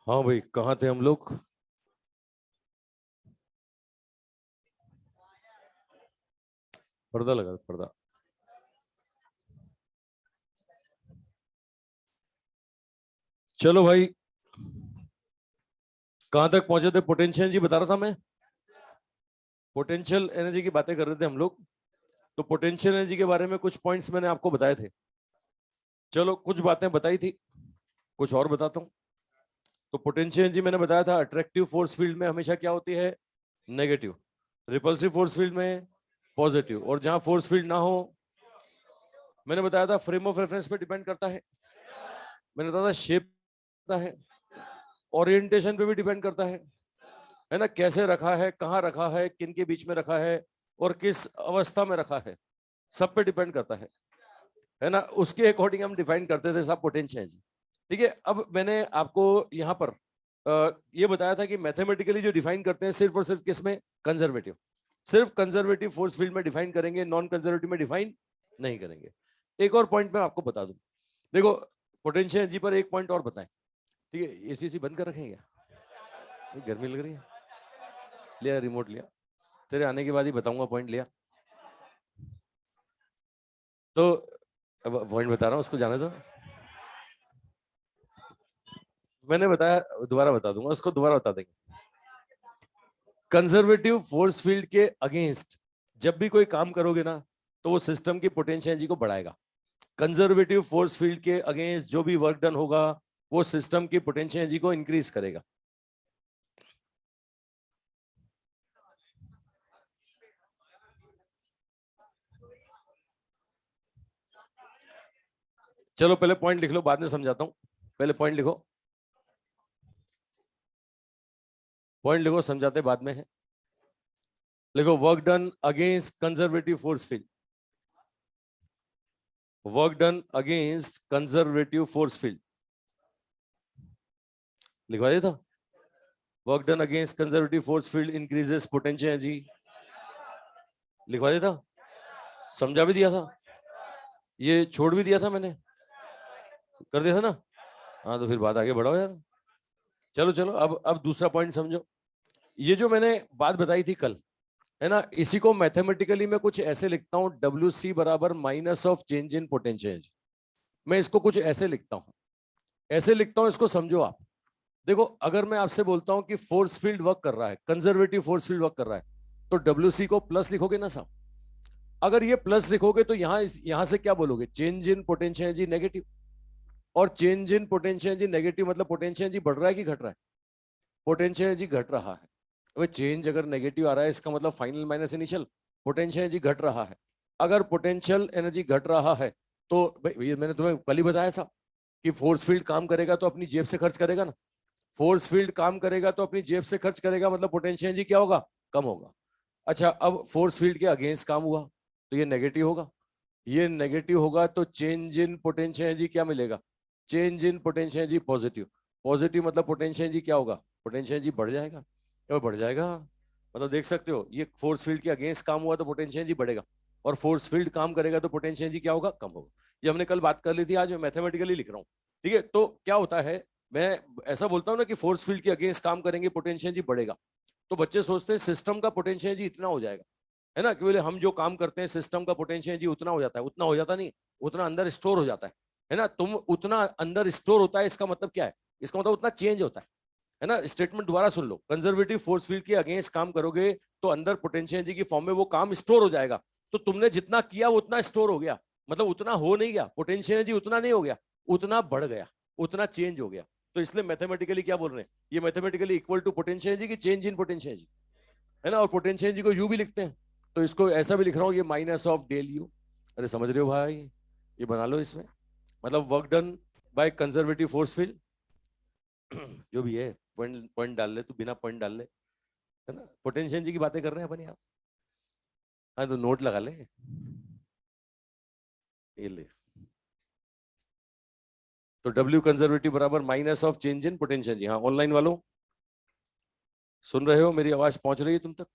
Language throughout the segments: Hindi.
हाँ भाई, कहाँ थे हम लोग? पर्दा लगा, पर्दा। चलो भाई, कहाँ तक पहुंचे थे? पोटेंशियल जी बता रहा था मैं। पोटेंशियल एनर्जी की बातें कर रहे थे हम लोग। तो पोटेंशियल एनर्जी के बारे में कुछ पॉइंट्स मैंने आपको बताए थे। चलो, कुछ बातें बताई थी, कुछ और बताता हूँ। तो पोटेंशियल एनर्जी मैंने बताया था, अट्रैक्टिव फोर्स फील्ड में हमेशा क्या होती है? नेगेटिव। रिपल्सिव फोर्स फील्ड में पॉजिटिव। और जहां फोर्स फील्ड ना हो, मैंने बताया था फ्रेम ऑफ रेफरेंस पे डिपेंड करता है। मैंने बताया था शेप है, ओरिएंटेशन पे भी डिपेंड करता है ना? कैसे रखा है, कहाँ रखा है, किन के बीच में रखा है, और किस अवस्था में रखा है, सब पे डिपेंड करता है ना? उसके अकॉर्डिंग हम डिफाइन करते थे सब पोटेंशियल। ठीक है, अब मैंने आपको यहाँ पर ये बताया था कि मैथमेटिकली जो डिफाइन करते हैं सिर्फ और सिर्फ किस में? कंजर्वेटिव। सिर्फ कंजर्वेटिव फोर्स फील्ड में डिफाइन करेंगे, नॉन कंजर्वेटिव में डिफाइन नहीं करेंगे। एक और पॉइंट मैं आपको बता दूं। देखो, पोटेंशियल एनर्जी पर एक पॉइंट और बताएं। ठीक है, एसी बंद कर रखेंगे? गर्मी लग रही है। लिया रिमोट लिया, तेरे आने के बाद ही बताऊंगा पॉइंट लिया। तो अब पॉइंट बता रहा हूँ, उसको जाने दो। मैंने बताया, दोबारा बता दूंगा, उसको दोबारा बता देंगे। कंजर्वेटिव फोर्स फील्ड के अगेंस्ट जब भी कोई काम करोगे ना, तो वो सिस्टम की पोटेंशियल एनर्जी को बढ़ाएगा। कंजर्वेटिव फोर्स फील्ड के अगेंस्ट जो भी वर्क डन होगा, वो सिस्टम की पोटेंशियल एनर्जी को इंक्रीज करेगा। चलो पहले पॉइंट लिख लो, बाद में समझाता हूं। पहले पॉइंट लिखो, पॉइंट लिखो, समझाते बाद में है। लिखो, work done against conservative force field. Work done against conservative force field लिखवा दिया था। Work done against conservative force field increases potential energy. लिखवा दिया था, समझा भी दिया था, ये छोड़ भी दिया था मैंने, कर दिया था ना? हाँ, तो फिर बात आगे बढ़ाओ यार। चलो चलो, अब दूसरा पॉइंट समझो। ये जो मैंने बात बताई थी कल, है ना, इसी को मैथमेटिकली मैं कुछ ऐसे लिखता हूँ, डब्ल्यू सी बराबर minus of change in potential. मैं इसको कुछ ऐसे लिखता हूँ, ऐसे लिखता हूँ, इसको समझो आप। देखो, अगर मैं आपसे बोलता हूं कि फोर्स फील्ड वर्क कर रहा है, कंजर्वेटिव फोर्स फील्ड वर्क कर रहा है, तो डब्ल्यू सी को प्लस लिखोगे ना साहब? अगर ये प्लस लिखोगे तो यहां से क्या बोलोगे? Change in potential energy negative. और change in potential energy negative मतलब पोटेंशियल एनर्जी बढ़ रहा है कि घट रहा है? पोटेंशियल एनर्जी घट रहा है। अबे, चेंज अगर नेगेटिव आ रहा है, इसका मतलब final minus initial, potential energy घट रहा है। अगर पोटेंशियल एनर्जी घट रहा है, तो भाई ये मैंने तुम्हें कल ही बताया था कि फोर्स फील्ड काम करेगा तो अपनी जेब से खर्च करेगा ना। फोर्स फील्ड काम करेगा तो अपनी जेब से खर्च करेगा, मतलब पोटेंशियल एनर्जी क्या होगा? कम होगा। अच्छा, अब फोर्स फील्ड के अगेंस्ट काम हुआ तो ये नेगेटिव होगा। ये नेगेटिव होगा तो चेंज इन पोटेंशियल एनर्जी क्या मिलेगा? Change in potential energy positive. Positive मतलब पोटेंशियल एनर्जी क्या होगा? पोटेंशियल एनर्जी बढ़ जाएगा। तो बढ़ जाएगा, मतलब देख सकते हो, ये फोर्स फील्ड के अगेंस्ट काम हुआ तो पोटेंशियल एनर्जी बढ़ेगा, और फोर्स फील्ड काम करेगा तो पोटेंशियल एनर्जी क्या होगा? कम होगा। ये हमने कल बात कर ली थी, आज मैं मैथमेटिकली लिख रहा हूँ। ठीक है, तो क्या होता है, मैं ऐसा बोलता हूँ ना कि फोर्स फील्ड के अगेंस्ट काम करेंगे, पोटेंशियल एनर्जी बढ़ेगा। तो बच्चे सोचते हैं सिस्टम का पोटेंशियल एनर्जी इतना हो जाएगा, है ना, कि बोले हम जो काम करते हैं सिस्टम का पोटेंशियल एनर्जी उतना हो जाता है। उतना हो जाता नहीं, उतना अंदर स्टोर हो जाता है ना? तुम उतना अंदर स्टोर होता है, इसका मतलब क्या है? इसका मतलब उतना चेंज होता है ना? स्टेटमेंट दोबारा सुन लो, कंजर्वेटिव फोर्स फील्ड के अगेंस्ट काम करोगे तो अंदर पोटेंशियल एनर्जी की फॉर्म में वो काम स्टोर हो जाएगा। तो तुमने जितना किया वो उतना स्टोर हो गया, मतलब उतना हो नहीं गया, पोटेंशियल एनर्जी उतना नहीं हो गया, उतना बढ़ गया, उतना चेंज हो गया। तो इसलिए मैथमेटिकली क्या बोल रहे हैं, ये mathematically equal to potential energy की चेंज इन पोटेंशियल एनर्जी, है ना? और पोटेंशियल एनर्जी को यू भी लिखते हैं, तो इसको ऐसा भी लिख रहा हूँ, ये माइनस ऑफ डेल यू। अरे समझ रहे हो भाई? ये बना लो इसमें, मतलब work done by conservative force field जो भी है, पॉइंट पॉइंट डाल ले, तू बिना पॉइंट डाल ले, है ना? पोटेंशियल एनर्जी की बातें कर रहे हैं अपन यहाँ। हाँ, तो नोट लगा ले, ये ले। तो डब्ल्यू कंजर्वेटिव बराबर minus of change in potential energy. हाँ, ऑनलाइन वालों सुन रहे हो? मेरी आवाज पहुंच रही है तुम तक?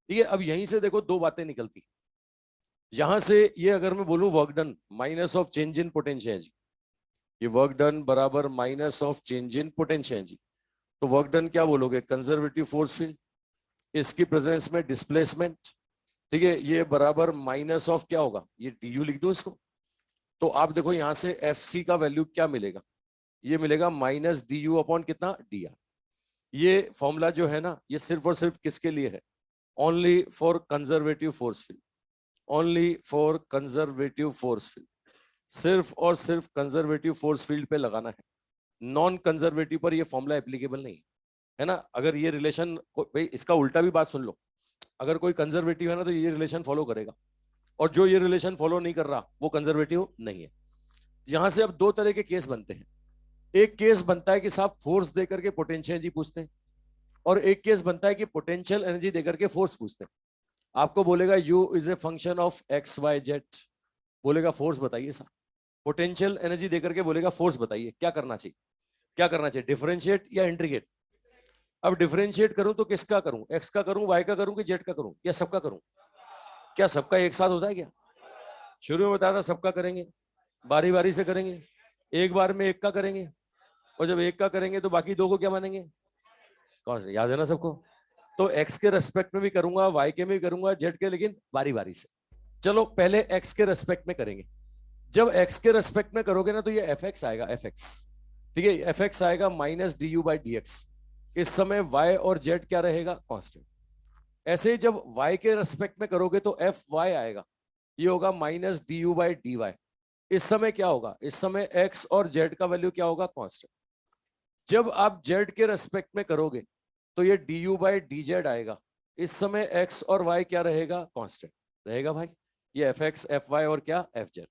ठीक है, अब यहीं से देखो दो बातें निकलती। यहां से ये अगर मैं बोलूं work done minus of change in potential जी, ये वर्क डन बराबर minus of change in potential जी, तो वर्क डन क्या बोलोगे, कंजर्वेटिव फोर्स फील्ड, इसकी प्रेजेंस में डिस्प्लेसमेंट, ठीक है, ये बराबर माइनस ऑफ क्या होगा, ये डी यू लिख दो इसको। तो आप देखो यहां से एफ सी का वैल्यू क्या मिलेगा, ये मिलेगा माइनस डी यू अपॉन कितना डी आर। ये फॉर्मूला जो है ना, ये सिर्फ और सिर्फ किसके लिए है, only for conservative force field, only for conservative force field, सिर्फ और सिर्फ कंजर्वेटिव फोर्स फील्ड पे लगाना है, नॉन कंजर्वेटिव पर ये फॉर्मूला एप्लीकेबल नहीं है ना। अगर ये रिलेशन, भाई इसका उल्टा भी बात सुन लो, अगर कोई कंजर्वेटिव है ना तो ये रिलेशन फॉलो करेगा, और जो ये रिलेशन फॉलो नहीं कर रहा वो कंजर्वेटिव नहीं है। यहां से अब दो तरह के केस बनते हैं, एक केस बनता है कि साहब फोर्स देकर के पोटेंशियल एनर्जी पूछते हैं, और एक केस बनता है कि पोटेंशियल एनर्जी देकर के फोर्स पूछते हैं। आपको बोलेगा U is a function of x y z, बोलेगा फोर्स बताइए साहब, पोटेंशियल एनर्जी देकर के बोलेगा फोर्स बताइए, क्या करना चाहिए, क्या करना चाहिए, डिफरेंशिएट या इंटीग्रेट। अब डिफरेंशिएट करूं तो किसका करूं, एक्स का करूं, वाई का करूं कि जेड का करूं, या सबका करूं, क्या सबका एक साथ होता है क्या, शुरू में बताया था सबका करेंगे, बारी बारी से करेंगे, एक बार में एक का करेंगे, और जब एक का करेंगे तो बाकी दो को क्या मानेंगे, कौन से, याद है ना सबको। तो एक्स के रेस्पेक्ट में भी करूंगा, वाई के में भी करूंगा, जेड के, लेकिन बारी बारी से। चलो पहले एक्स के रेस्पेक्ट में करेंगे, जब एक्स के रेस्पेक्ट में करोगे ना तो ये एफ एक्स आएगा, एफ एक्स, ठीक है, एफ एक्स आएगा minus D U by D x. इस समय वाई और जेड क्या रहेगा, कांस्टेंट। ऐसे ही जब वाई के रेस्पेक्ट में करोगे तो एफ वाई आएगा, ये होगा minus D U by d y. इस समय क्या होगा, इस समय एक्स और जेड का वैल्यू क्या होगा, कांस्टेंट। जब आप जेड के रेस्पेक्ट में करोगे तो ये D U by D Z आएगा, इस समय एक्स और वाई क्या रहेगा, कांस्टेंट रहेगा भाई। ये एफ एक्स एफ वाई और क्या एफ जेड।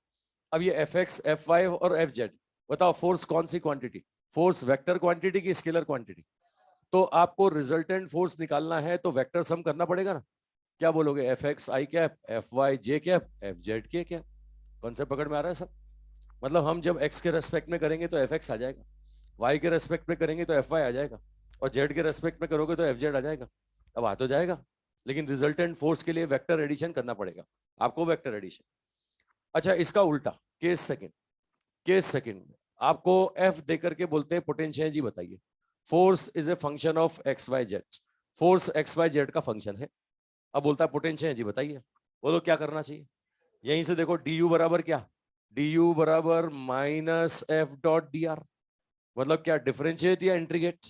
अब ये एफ एक्स एफ वाई और एफ जेड, बताओ फोर्स कौन सी क्वांटिटी, फोर्स वेक्टर क्वांटिटी की स्केलर क्वांटिटी। तो आपको रिजल्टेंट फोर्स निकालना है तो वेक्टर सम करना पड़ेगा ना, क्या बोलोगे, एफ एक्स आई कैप एफ वाई जे कैप एफ जेड के कैप। कॉन्सेप्ट पकड़ में आ रहा है सब, मतलब हम जब एक्स के रेस्पेक्ट में करेंगे तो एफ एक्स आ जाएगा, वाई के रेस्पेक्ट में करेंगे तो एफ वाई आ जाएगा, और जेड के रेस्पेक्ट में करोगे तो एफ जेड आ जाएगा। अब आ तो जाएगा, लेकिन रिजल्टेंट फोर्स के लिए वेक्टर एडिशन करना पड़ेगा आपको, वेक्टर एडिशन। अच्छा इसका उल्टा, केस सेकंड, केस सेकंड आपको एफ देकर के बोलते हैं पोटेंशियल जी बताइए, force is a function of x y z, force x y z का फंक्शन है। अब बोलता है पोटेंशियल जी बताइए, बोलो क्या करना चाहिए। यहीं से देखो डी यू बराबर क्या, डी यू बराबर minus F dot D R, मतलब क्या, डिफरेंशिएट या इंटीग्रेट।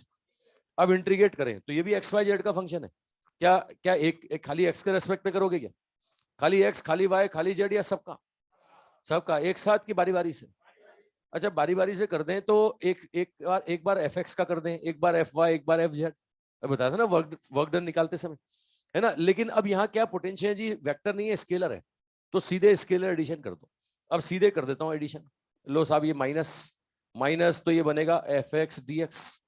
अब इंटीग्रेट करें तो ये भी एक्स वाई जेड का फंक्शन है, क्या क्या एक खाली एक्स के रेस्पेक्ट में करोगे क्या, खाली एक्स खाली वाई खाली जेड, या सबका, सबका एक साथ की बारी बारी से। अच्छा बारी बारी से कर दें तो एक बार एफ एक्स का कर दें, एक बार एफ वाई, एक बार एफ जेड, बताया था ना वर्क वर्क डन निकालते समय, है ना। लेकिन अब यहाँ क्या पोटेंशियल जी वेक्टर नहीं है, स्केलर है, तो सीधे स्केलर एडिशन कर दो। अब सीधे कर देता हूँ एडिशन, लो साहब ये माइनस माइनस, तो ये बनेगा एफ एक्स डी एक्स,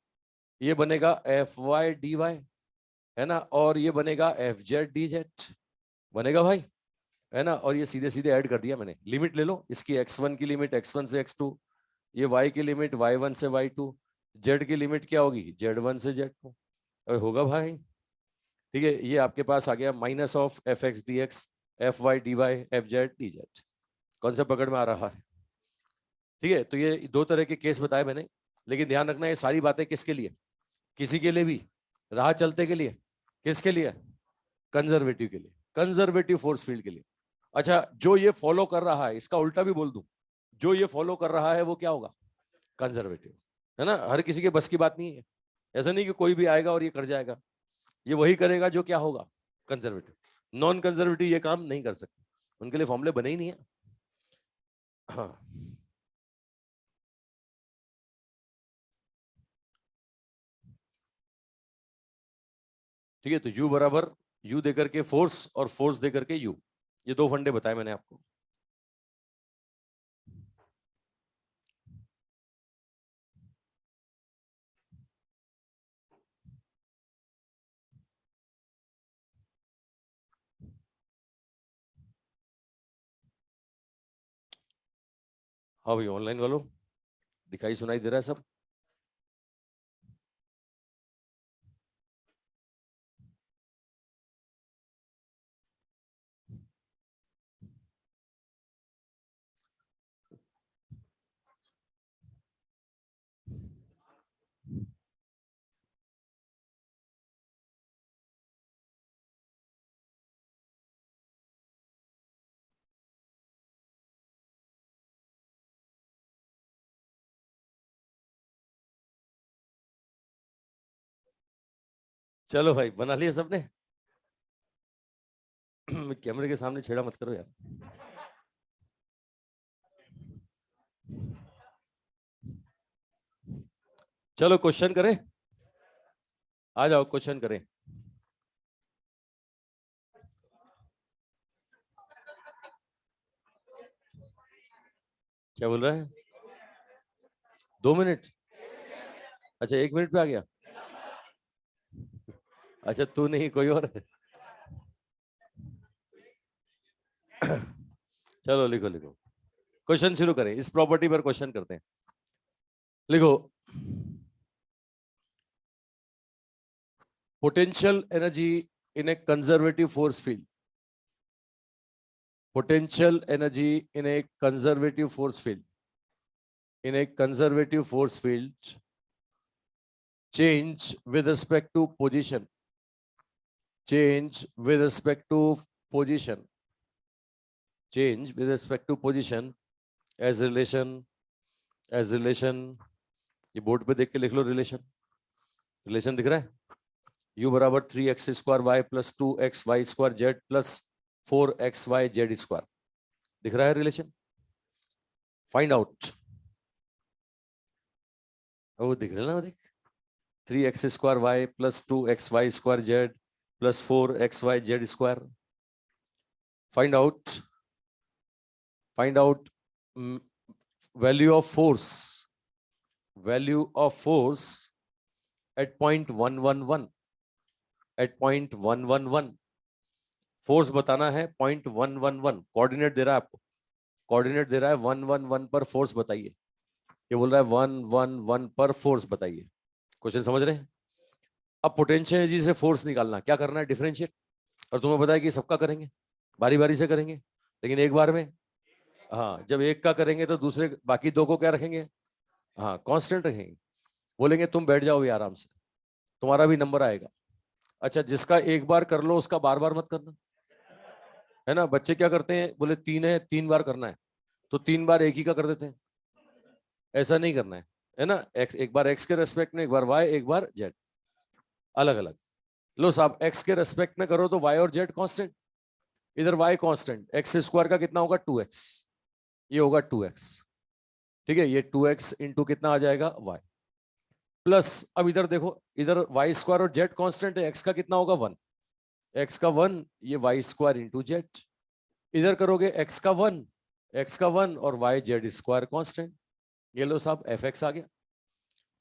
ये बनेगा एफ वाई डी वाई, है ना, और ये बनेगा एफ जेड डी जेड, बनेगा भाई, है ना। और ये सीधे सीधे ऐड कर दिया मैंने, लिमिट ले लो इसकी, x1 की लिमिट x1 से x2, ये y की लिमिट y1 से y2, z की लिमिट क्या होगी z1 से z2, अरे होगा भाई, ठीक है। ये आपके पास आ गया minus of F x d x F y d y F z d z. कौन सा पकड़ में आ रहा है, ठीक है। तो ये दो तरह के केस बताए मैंने, लेकिन ध्यान रखना ये सारी बातें किसके लिए, किसी के लिए भी, राह चलते के लिए, किसके लिए, कंजर्वेटिव के लिए, कंजर्वेटिव फोर्स फील्ड के लिए। अच्छा जो ये फॉलो कर रहा है, इसका उल्टा भी बोल दूं, जो ये फॉलो कर रहा है वो क्या होगा, कंजर्वेटिव, है ना। हर किसी के बस की बात नहीं है, ऐसा नहीं कि कोई भी आएगा और ये कर जाएगा, ये वही करेगा जो क्या होगा, कंजर्वेटिव। नॉन कंजर्वेटिव ये काम नहीं कर सकते, उनके लिए फॉर्मूले बने ही नहीं है। हाँ ठीक है, तो यू बराबर यू देकर के फोर्स और फोर्स देकर के यू, ये दो फंडे बताए मैंने आपको। हाँ भाई ऑनलाइन वालों, दिखाई सुनाई दे रहा है सब। चलो भाई, बना लिया सबने? कैमरे के सामने छेड़ा मत करो यार। चलो क्वेश्चन करें, आ जाओ क्वेश्चन करें। क्या बोल रहा है? 2 मिनट? अच्छा, 1 मिनट पे आ गया। अच्छा, तू नहीं, कोई और? चलो लिखो लिखो, क्वेश्चन शुरू करें, इस प्रॉपर्टी पर क्वेश्चन करते हैं। लिखो, potential energy in A conservative force field, potential energy in a conservative force field, in a conservative force field, change with respect to position, change with respect to position, change with respect to position as relation, as relation, ये बोर्ड पे देख के लिख लो, रिलेशन, रिलेशन दिख रहा है? u बराबर 3x² y plus 2xy square z plus 4xy z square, दिख रहा है रिलेशन? फाइंड आउट, वो दिख रहा है ना, देख, 3x² y plus 2xy square z plus 4xy z square. Find out, find out value of force, value of force at point 111, at point 111 force बताना है, पॉइंट 111 कोऑर्डिनेट दे रहा है आपको, कोऑर्डिनेट दे रहा है 111 पर फोर्स बताइए, ये बोल रहा है 111 पर फोर्स बताइए। क्वेश्चन समझ रहे हैं? अब पोटेंशियल एनर्जी से फोर्स निकालना, क्या करना है? डिफरेंशिएट। और तुम्हें पता है कि सबका करेंगे, बारी बारी से करेंगे, लेकिन एक बार में, हाँ, जब एक का करेंगे तो दूसरे बाकी दो को क्या रखेंगे? हाँ, कांस्टेंट रखेंगे। बोलेंगे तुम बैठ जाओ भी आराम से, तुम्हारा भी नंबर आएगा। अच्छा, जिसका एक बार कर लो उसका बार बार मत करना, है ना? बच्चे क्या करते हैं, बोले 3 है 3 बार करना है, तो 3 बार एक ही का कर देते हैं। ऐसा नहीं करना है ना? एक्स एक बार एक्स के रेस्पेक्ट में, एक बार वाई, एक बार जेड, अलग अलग। लो साहब, एक्स के रेस्पेक्ट में करो तो वाई और जेड कांस्टेंट, इधर वाई कांस्टेंट, एक्स स्क्वायर का कितना होगा? 2x, ये होगा 2x, ठीक है? ये 2x इंटू कितना आ जाएगा? y प्लस, अब इधर देखो, इधर वाई स्क्वायर और जेड कांस्टेंट है, एक्स का कितना होगा? 1, एक्स का 1, ये वाई स्क्वायर इंटू जेड। इधर करोगे एक्स का 1, एक्स का 1 और वाई जेड स्क्वायर कांस्टेंट, ये लो साहब एफ एक्स आ गया,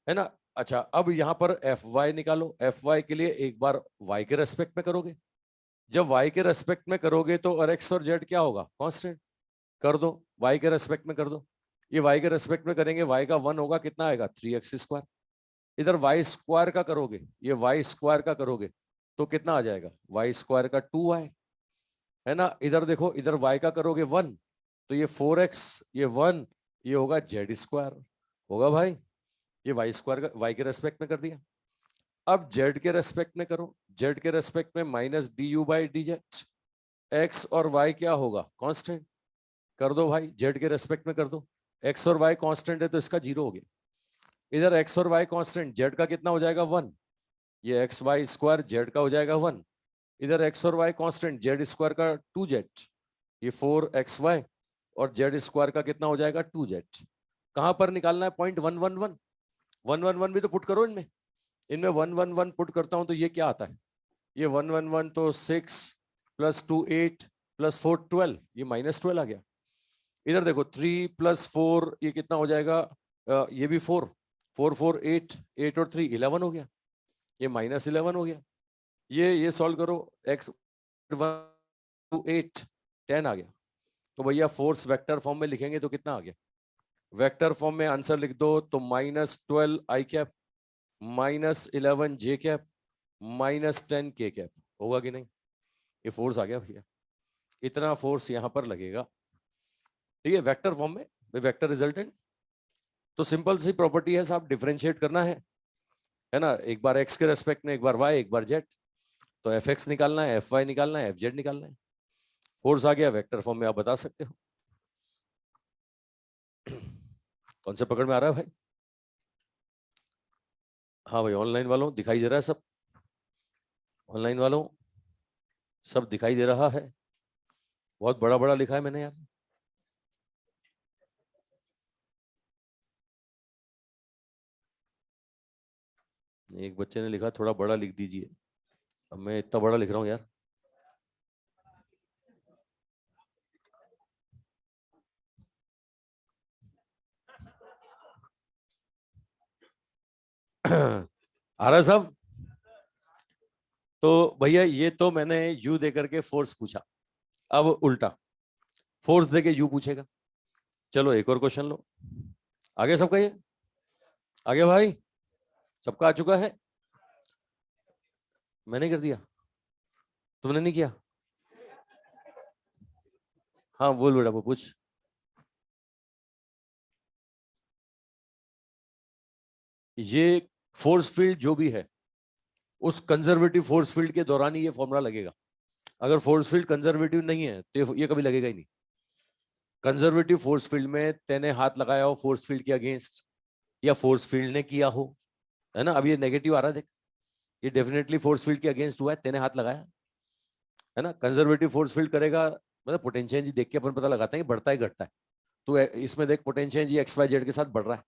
है ना? अच्छा, अब यहां पर एफ वाई निकालो, एफ वाई के लिए एक बार वाई के रेस्पेक्ट में करोगे, जब वाई के रेस्पेक्ट में करोगे तो और एक्स और जेड क्या होगा? कांस्टेंट। कर दो, वाई के रेस्पेक्ट में कर दो, ये वाई के रेस्पेक्ट में करेंगे, वाई का 1 होगा, कितना आएगा? 3x²। इधर वाई स्क्वायर का करोगे, ये वाई स्क्वायर का करोगे तो कितना आ जाएगा? वाई स्क्वायर का 2y, है ना? इधर देखो, इधर वाई का करोगे 1, तो ये 4x, ये 1, ये होगा जेड स्क्वायर, होगा भाई? ये वाई स्क्वायर का वाई के रेस्पेक्ट में कर दिया। अब जेड के रेस्पेक्ट में करो, जेड के रेस्पेक्ट में माइनस du/dz, एक्स और वाई क्या होगा? कांस्टेंट। कर दो भाई, जेड के रेस्पेक्ट में कर दो, एक्स और वाई कांस्टेंट है तो इसका 0 हो गया। इधर एक्स और वाई कांस्टेंट, जेड का कितना हो जाएगा? 1, ये एक्स वाई स्क्वायर जेड का हो जाएगा 1। इधर एक्स और वाई कांस्टेंट, जेड स्क्वायर का 2z, ये 4xy और जेड स्क्वायर का कितना हो जाएगा? 2z। कहां पर निकालना है? पॉइंट 111, 111 भी तो पुट करो इनमें, इनमें 111 पुट करता हूं तो ये क्या आता है? ये 111 तो 6 प्लस 2 8 प्लस 4 12, ये -12 आ गया। इधर देखो 3 प्लस 4, ये कितना हो जाएगा? ये भी 4, 4 4 8, 8 और 3 11 हो गया, ये -11 हो गया। ये सॉल्व करो, x 1 2 8 10 आ गया। तो भैया फोर्स वेक्टर फॉर्म में लिखेंगे तो कितना आ गया? वेक्टर फॉर्म में आंसर लिख दो तो -12 आई कैप, -11 जे कैप, -10 के कैप, होगा कि नहीं? ये फोर्स आ गया भैया, इतना फोर्स यहां पर लगेगा, ठीक है? वेक्टर फॉर्म में, वेक्टर रिजल्टेंट। तो सिंपल सी प्रॉपर्टी है साहब, डिफरेंशिएट करना है ना? एक बार एक्स के रेस्पेक्ट में, एक बार वाई, एक बार जेड, तो एफ एक्स निकालना है, एफ वाई निकालना है, एफ जेड निकालना है। फोर्स आ गया, वेक्टर फॉर्म में आप बता सकते हो। कौन से पकड़ में आ रहा है भाई? हाँ भाई, ऑनलाइन वालों दिखाई दे रहा है सब? ऑनलाइन वालों सब दिखाई दे रहा है? बहुत बड़ा बड़ा लिखा है मैंने यार। एक बच्चे ने लिखा थोड़ा बड़ा लिख दीजिए, अब मैं इतना बड़ा लिख रहा हूँ यार। आ रहा है सब? तो भैया ये तो मैंने यू दे करके फोर्स पूछा, अब उल्टा फोर्स देके यू पूछेगा। चलो एक और क्वेश्चन लो। आगे सबका ये, आगे भाई सबका आ चुका है। मैंने कर दिया, तुमने नहीं किया? हाँ बोल बेटा, वो पूछ। ये फोर्स फील्ड जो भी है, उस कंजर्वेटिव फोर्स फील्ड के दौरान ही ये फॉर्मूला लगेगा। अगर फोर्स फील्ड कंजर्वेटिव नहीं है तो ये कभी लगेगा ही नहीं। कंजर्वेटिव फोर्स फील्ड में तेने हाथ लगाया हो फोर्स फील्ड के अगेंस्ट, या फोर्स फील्ड ने किया हो, है ना। अब ये नेगेटिव आ रहा है देख, ये डेफिनेटली फोर्स फील्ड के अगेंस्ट हुआ है, तेने हाथ लगाया, है ना। कंजर्वेटिव फोर्स फील्ड करेगा मतलब पोटेंशियल एनर्जी देख के अपन पता लगाते हैं कि बढ़ता है घटता है। तो इसमें देख potential energy x y z के साथ बढ़ रहा है,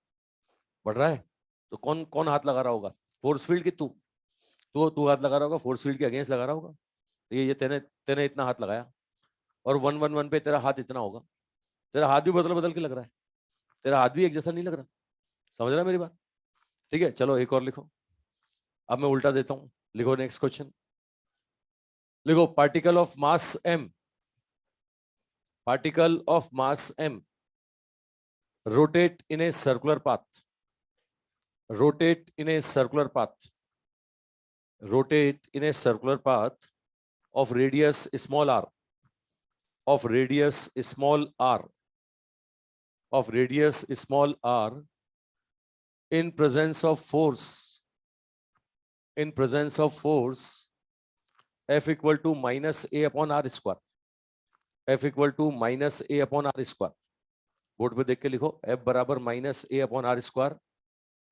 बढ़ रहा है। तो कौन कौन हाथ लगा रहा होगा? फोर्स फील्ड की तू, तू हाथ लगा रहा होगा, फोर्स फील्ड के अगेंस्ट लगा रहा होगा। ये तेने तेने इतना हाथ लगाया, और 1 1 1 पे तेरा हाथ इतना होगा। तेरा हाथ भी बदल बदल के लग रहा है, तेरा हाथ भी एक जैसा नहीं लग रहा। समझ रहा है मेरी बात? ठीक है चलो एक और लिखो। अब मैं उल्टा देता हूं, लिखो नेक्स्ट क्वेश्चन। लिखो particle of mass m, particle of mass m rotate in a circular path, rotate in a circular path, rotate in a circular path of radius small r, of radius small r, of radius small r, in presence of force, in presence of force F equal to minus a upon r square, F equal to minus a upon r square। Board पे देख के लिखो F बराबर minus a upon r square,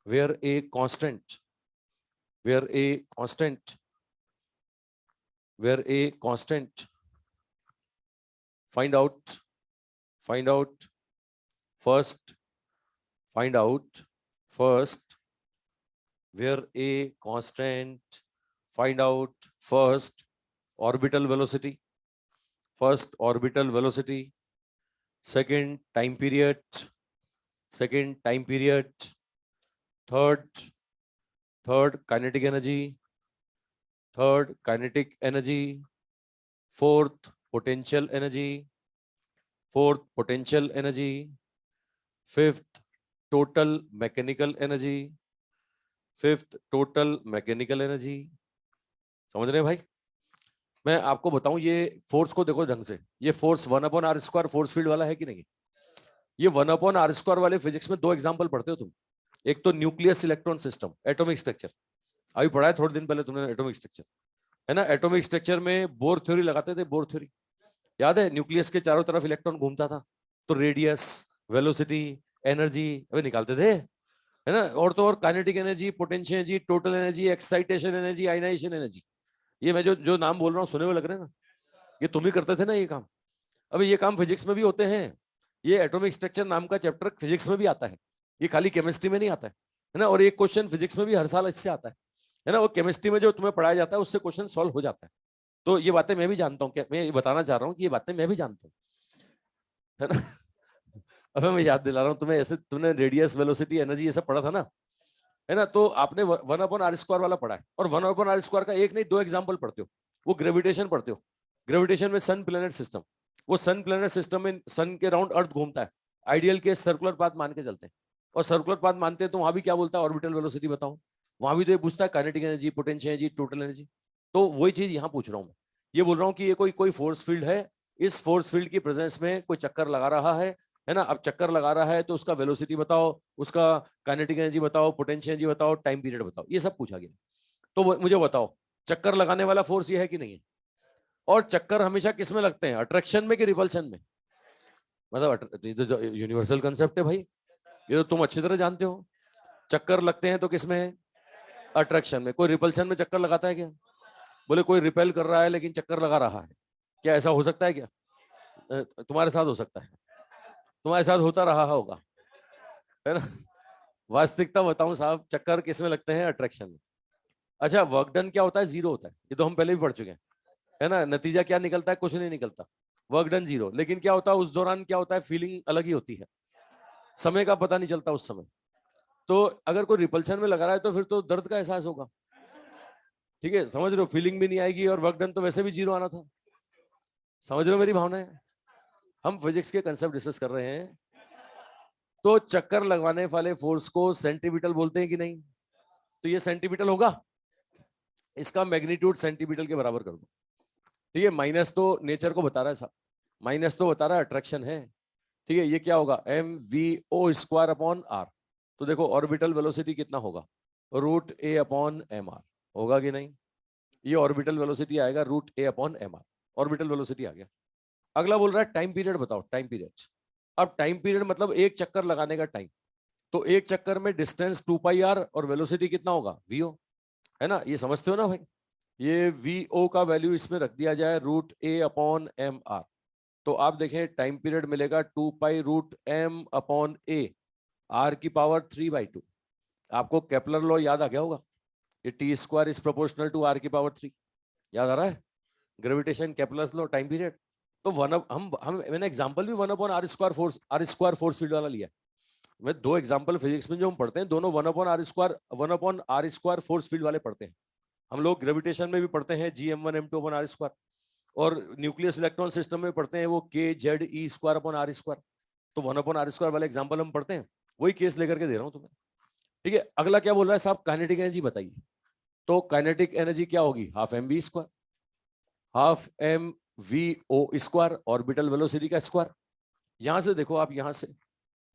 where a constant, where a constant, where a constant, find out, find out first, find out first, where a constant, find out first orbital velocity, first orbital velocity, second time period, second time period, third, third kinetic energy, third kinetic energy, fourth potential energy, fourth potential energy, fifth total mechanical energy, fifth total mechanical energy। समझ रहे हैं भाई? मैं आपको बताऊं, ये फोर्स को देखो ढंग से, ये फोर्स 1/r² फोर्स फील्ड वाला है कि नहीं? ये 1/r² वाले फिजिक्स में दो एग्जांपल पढ़ते हो तुम। एक तो nucleus electron system, atomic structure, अभी पढ़ा है थोड़े दिन पहले तुमने एटॉमिक स्ट्रक्चर, है ना। एटॉमिक स्ट्रक्चर में बोर थ्योरी लगाते थे, बोर थ्योरी याद है? न्यूक्लियस के चारों तरफ इलेक्ट्रॉन घूमता था, तो रेडियस, वेलोसिटी, एनर्जी अभी निकालते थे, है ना। और तो और kinetic energy, potential energy, total energy, excitation energy, ionisation energy. ये मैं जो जो नाम बोल रहा हूँ सुने हुए लग रहे हैं ना? ये तुम ही करते थे ना ये काम? अभी ये काम फिजिक्स में भी होते हैं। ये एटॉमिक स्ट्रक्चर नाम का चैप्टर फिजिक्स में भी आता है, ये खाली केमिस्ट्री में नहीं आता है ना। और एक क्वेश्चन फिजिक्स में भी हर साल इससे आता है ना। वो केमिस्ट्री में जो तुम्हें पढ़ाया जाता है उससे क्वेश्चन सॉल्व हो जाता है। तो ये बातें मैं भी जानता हूँ, मैं ये बताना चाह रहा हूँ कि ये बातें मैं भी जानता हूँ, है ना। अब मैं याद दिला रहा हूँ तुम्हें, ऐसे तुमने रेडियस, वेलोसिटी, एनर्जी ये सब पढ़ा था ना, है ना। तो आपने 1/r² वाला पढ़ा है, और 1/r² का एक नहीं दो एग्जाम्पल पढ़ते हो। वो ग्रेविटेशन पढ़ते हो, ग्रेविटेशन में सन प्लेनेट सिस्टम, वो सन प्लेनेट सिस्टम में सन के राउंड अर्थ घूमता है, आइडियल केस सर्कुलर पाथ मान के चलते हैं। और सर्कुलर पाथ मानते हैं तो वहां भी क्या बोलता है? ऑर्बिटल वेलोसिटी बताओ। वहां भी तो ये पूछता है kinetic energy, potential energy, total energy. तो वही चीज यहाँ पूछ रहा हूँ मैं। ये बोल रहा हूँ कि ये कोई कोई फोर्स फील्ड है, इस फोर्स फील्ड की प्रेजेंस में कोई चक्कर लगा रहा है ना। अब चक्कर लगा रहा है तो उसका वेलोसिटी बताओ, उसका काइनेटिक एनर्जी बताओ, पोटेंशियल एनर्जी बताओ, टाइम पीरियड बताओ, ये सब पूछा गया। तो मुझे बताओ, चक्कर लगाने वाला फोर्स ये है कि नहीं है? और चक्कर हमेशा किस में लगते हैं, अट्रैक्शन में कि रिपल्शन में? मतलब यूनिवर्सल कंसेप्ट है भाई, ये तो तुम अच्छी तरह जानते हो। चक्कर लगते हैं तो किस में? अट्रैक्शन में। कोई रिपल्शन में चक्कर लगाता है क्या? बोले कोई रिपेल कर रहा है लेकिन चक्कर लगा रहा है, क्या ऐसा हो सकता है क्या? तुम्हारे साथ हो सकता है, तुम्हारे साथ होता रहा होगा, है ना? वास्तविकता बताऊं साहब, चक्कर किस में लगते हैं? अट्रैक्शन में। अच्छा, वर्क डन क्या होता है? जीरो होता है, ये तो हम पहले भी पढ़ चुके हैं, है ना? नतीजा क्या निकलता है? कुछ नहीं निकलता, वर्क डन जीरो। लेकिन क्या होता है उस दौरान? क्या होता है? फीलिंग अलग ही होती है, समय का पता नहीं चलता उस समय। तो अगर कोई रिपल्शन में लगा रहा है तो फिर तो दर्द का एहसास होगा, ठीक है, समझ रहे हो? फीलिंग भी नहीं आएगी और वर्क डन तो वैसे भी जीरो आना था। समझ रहे हो मेरी भावना है? हम फिजिक्स के कंसेप्ट डिस्कस कर रहे हैं। तो चक्कर लगवाने वाले फोर्स को सेंटीमीटर बोलते हैं कि नहीं? तो ये सेंटीमीटर होगा, इसका मैग्नीट्यूड सेंटीमीटर के बराबर कर दो, ठीक है? माइनस तो नेचर को बता रहा है साहब, माइनस तो बता रहा है अट्रैक्शन है, ठीक है? ये क्या होगा? M V O square upon are. तो देखो ऑर्बिटल वेलोसिटी कितना होगा? रूट ए अपॉन एम आर, होगा कि नहीं? ये ऑर्बिटल वेलोसिटी आएगा रूट ए upon M R, orbital velocity आ गया। अगला बोल रहा है टाइम पीरियड बताओ, टाइम पीरियड। अब टाइम पीरियड मतलब एक चक्कर लगाने का टाइम, तो एक चक्कर में डिस्टेंस 2 पाई आर और वेलोसिटी कितना होगा? वीओ, है ना? ये समझते हो ना भाई? ये वीओ का वैल्यू इसमें रख दिया जाए रूट ए अपॉन एम आर, तो आप देखें टाइम पीरियड मिलेगा 2 pi root m upon a, r की पावर 3/2। आपको केपलर लॉ याद आ गया होगा, ये T square is proportional to r की पावर 3, याद आ रहा है? Gravitation, Kepler's law, time period. तो हम मैंने एग्जांपल भी 1/r² फोर्स फील्ड वाला लिया। मैं दो एग्जांपल फिजिक्स में जो हम पढ़ते हैं दोनों 1/r² फोर्स फील्ड वाले पढ़ते हैं। हम लोग ग्रेविटेशन में भी पढ़ते हैं Gm1m2/r², और न्यूक्लियस इलेक्ट्रॉन सिस्टम में पढ़ते हैं वो KZe²/r²। तो 1/r² वाले एग्जांपल हम पढ़ते हैं, वही केस लेकर के दे रहा हूं तुम्हें, ठीक है? अगला क्या बोल रहा है साहब? काइनेटिक एनर्जी बताइए। तो काइनेटिक एनर्जी क्या होगी? Half m v square, half m V O square, orbital velocity का स्क्वायर। यहां से देखो आप, यहां से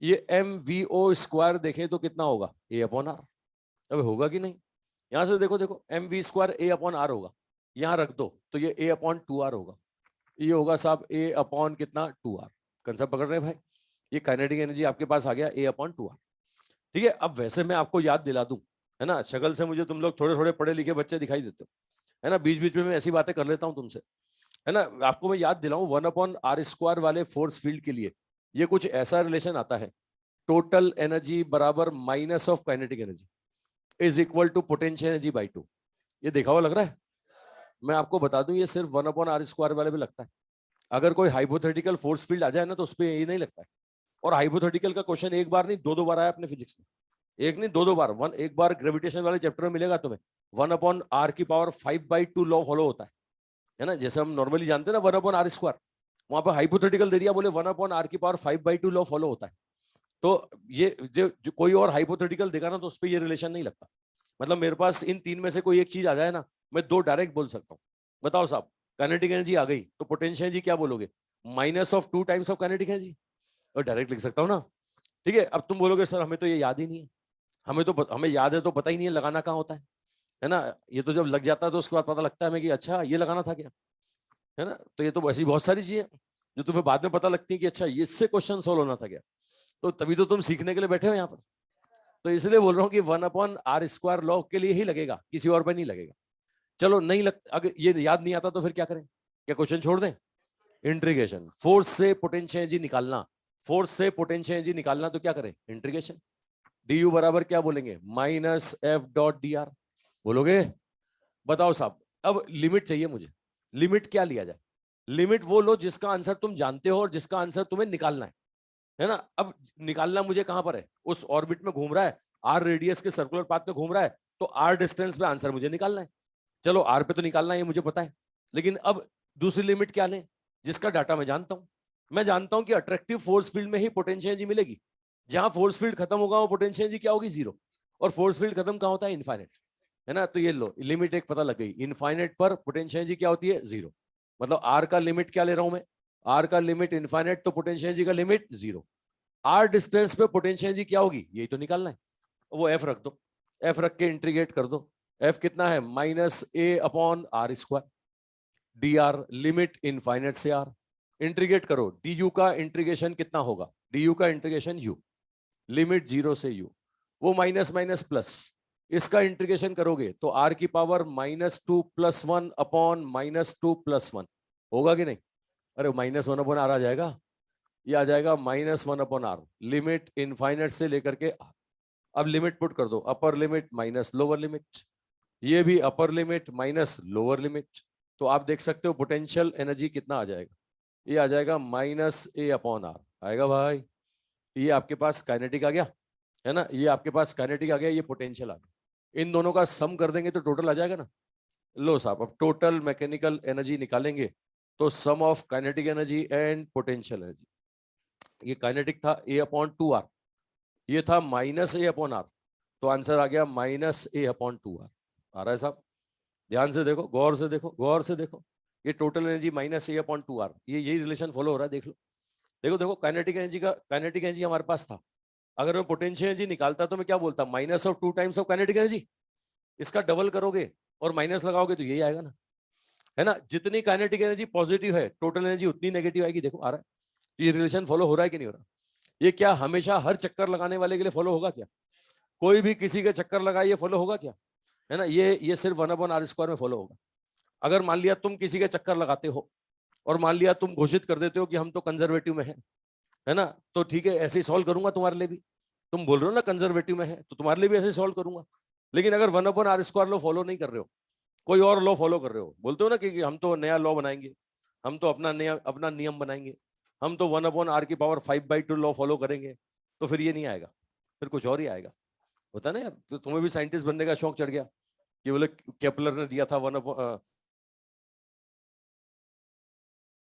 ये एम वी ओ स्क्वायर देखें तो कितना होगा? A upon r. अब होगा कि नहीं? यहां से देखो, देखो m v square a upon r होगा, यहां रख दो तो ये ए अपॉन 2 आर होगा, ये होगा साहब ए अपॉन कितना? 2 आर। कंसेप्ट पकड़ रहे हैं भाई? ये काइनेटिक एनर्जी आपके पास आ गया ए अपॉन 2 आर, ठीक है? अब वैसे मैं आपको याद दिला दूं, है ना? शक्ल से मुझे तुम लोग थोड़े थोड़े पढ़े लिखे बच्चे दिखाई देते हो, है ना? बीच बीच में मैं ऐसी बातें कर लेता हूं तुमसे, है ना? आपको मैं याद दिलाऊं 1/r² वाले फोर्स फील्ड के लिए ये कुछ ऐसा रिलेशन आता है, टोटल एनर्जी बराबर minus of kinetic energy is equal to potential energy by 2। ये देखा हुआ लग रहा है? मैं आपको बता दूं ये सिर्फ 1/r² वाले पे लगता है। अगर कोई हाइपोथेटिकल फोर्स फील्ड आ जाए ना तो उस पर ये नहीं लगता है। और हाइपोथेटिकल का क्वेश्चन एक बार नहीं दो बार आया अपने फिजिक्स में, एक नहीं दो बार। एक बार ग्रेविटेशन वाले चैप्टर में मिलेगा तुम्हें, 1/r⁵ लॉ फॉलो होता है ना? जैसे हम नॉर्मली जानते हैं ना 1/r², वहां पर हाइपोथेटिकल दे दिया, बोले 1/r⁵ लॉ फॉलो होता है। तो ये जो कोई और हाइपोथेटिकल देगा ना तो उस पर ये रिलेशन नहीं लगता। मतलब मेरे पास इन तीन में से कोई एक चीज आ जाए ना, मैं दो डायरेक्ट बोल सकता हूँ। बताओ साहब, काइनेटिक एनर्जी आ गई तो पोटेंशियल एनर्जी क्या बोलोगे? -2 टाइम्स ऑफ काइनेटिक एनर्जी, और डायरेक्ट लिख सकता हूँ ना, ठीक है? अब तुम बोलोगे सर हमें तो ये याद ही नहीं है, हमें याद है तो पता ही नहीं है लगाना कहाँ होता है ना? ये तो जब लग जाता है तो उसके बाद पता लगता है हमें कि अच्छा ये लगाना था क्या, है ना? तो ये तो ऐसी बहुत सारी चीजें जो तुम्हें बाद में पता लगती है कि अच्छा ये इससे क्वेश्चन सोल्व होना था क्या। तो तभी तो तुम सीखने के लिए बैठे हो यहाँ पर। तो इसलिए बोल रहा हूँ कि 1/r² लॉ के लिए ही लगेगा, किसी और पर नहीं लगेगा। चलो नहीं लग, अगर ये याद नहीं आता तो फिर क्या करें? क्या क्वेश्चन छोड़ दें? इंट्रीगेशन, फोर्स से पोटेंशियल एनर्जी निकालना, फोर्स से पोटेंशियल एनर्जी निकालना, तो क्या करें? इंट्रीगेशन। डी बराबर क्या बोलेंगे? -F.dr बोलोगे? बताओ साहब, अब लिमिट चाहिए मुझे। लिमिट क्या लिया जाए? लिमिट वो लो जिसका आंसर तुम जानते हो और जिसका आंसर तुम्हें निकालना है ना? अब निकालना मुझे कहां पर है? उस ऑर्बिट में घूम रहा है, आर रेडियस के सर्कुलर पाथ में घूम रहा है, तो आर डिस्टेंस पे आंसर मुझे निकालना है। चलो आर पे तो निकालना है, ये मुझे पता है, लेकिन अब दूसरी लिमिट क्या लें जिसका डाटा मैं जानता हूं? मैं जानता हूं कि अट्रैक्टिव फोर्स फील्ड में ही पोटेंशियल एनर्जी मिलेगी। जहां फोर्स फील्ड खत्म होगा वो पोटेंशियल एनर्जी क्या होगी? जीरो। और फोर्स फील्ड खत्म कहां होता है? इनफाइनाइट, है ना? तो ये लो लिमिट एक पता लग गई, इनफाइनाइट पर पोटेंशियल एनर्जी क्या होती है? जीरो। मतलब आर का लिमिट क्या ले रहा हूं मैं? आर का लिमिट इनफाइनाइट, तो पोटेंशियल एनर्जी का लिमिट जीरो। आर डिस्टेंस पे पोटेंशियल एनर्जी क्या होगी? यही तो निकालना है। वो एफ रख दो, एफ रख के इंटीग्रेट कर दो। एफ कितना है? -A/r², D R limit infinite से आर। इंटीग्रेट करो, डी यू का इंटीग्रेशन कितना होगा? डी यू का इंटीग्रेशन यू, लिमिट 0 से यू, वो माइनस माइनस प्लस, इसका इंटीग्रेशन करोगे तो r की पावर -2 + 1 अपॉन -2 + 1 होगा कि नहीं? अरे -1 अपॉन r आ जाएगा, ये आ जाएगा -1 अपॉन r, लिमिट इनफाइनाइट से लेकर के r। अब लिमिट पुट कर दो, upper limit minus lower limit, ये भी upper limit minus lower limit. तो आप देख सकते हो पोटेंशियल एनर्जी कितना आ जाएगा, ये आ जाएगा -a अपॉन r आएगा भाई। ये आपके पास काइनेटिक आ गया है ना, ये आपके पास काइनेटिक आ गया, ये पोटेंशियल आ गया। इन दोनों का सम कर देंगे तो टोटल आ जाएगा ना। लो साहब, अब टोटल मैकेनिकल एनर्जी निकालेंगे तो sum of kinetic energy and potential energy, ये काइनेटिक था a/2r, ये था -a अपॉन r, तो आंसर आ गया -a/2r। आ रहा है साहब? ध्यान से देखो, गौर से देखो, गौर से देखो, ये टोटल एनर्जी -a/2r, ये यही रिलेशन फॉलो हो रहा है। देख लो, देखो देखो, काइनेटिक एनर्जी हमारे पास था। अगर मैं पोटेंशियल एनर्जी निकालता तो मैं क्या बोलता, -2 टाइम्स ऑफ काइनेटिक एनर्जी। इसका डबल करोगे और माइनस लगाओगे तो यही आएगा ना, है ना। जितनी काइनेटिक एनर्जी पॉजिटिव है, टोटल एनर्जी उतनी नेगेटिव आएगी। देखो आ रहा है, ये रिलेशन फॉलो हो रहा है कि नहीं हो रहा? ये क्या हमेशा हर चक्कर लगाने वाले के लिए फॉलो होगा क्या? कोई भी किसी के चक्कर लगाए ये फॉलो होगा क्या? है ना, ये सिर्फ 1/r² में फॉलो होगा। अगर मान लिया तुम किसी के चक्कर लगाते हो और मान लिया तुम घोषित कर देते हो कि हम तो कंजर्वेटिव में है ना, तो ठीक है, ऐसे ही सॉल्व करूंगा तुम्हारे लिए भी। तुम बोल रहे हो ना कंजर्वेटिव में है, तो तुम्हारे लिए भी ऐसे ही सॉल्व करूंगा। लेकिन अगर 1/r² लो फॉलो नहीं कर रहे हो, कोई और लॉ फॉलो कर रहे हो, बोलते हो ना कि हम तो नया लॉ बनाएंगे, हम तो अपना नियम बनाएंगे, हम तो 1/r⁵ लॉ फॉलो करेंगे, तो फिर ये नहीं आएगा, फिर कुछ और ही आएगा। होता है ना यार, तो तुम्हें भी साइंटिस्ट बनने का शौक चढ़ गया कि बोले केपलर ने दिया था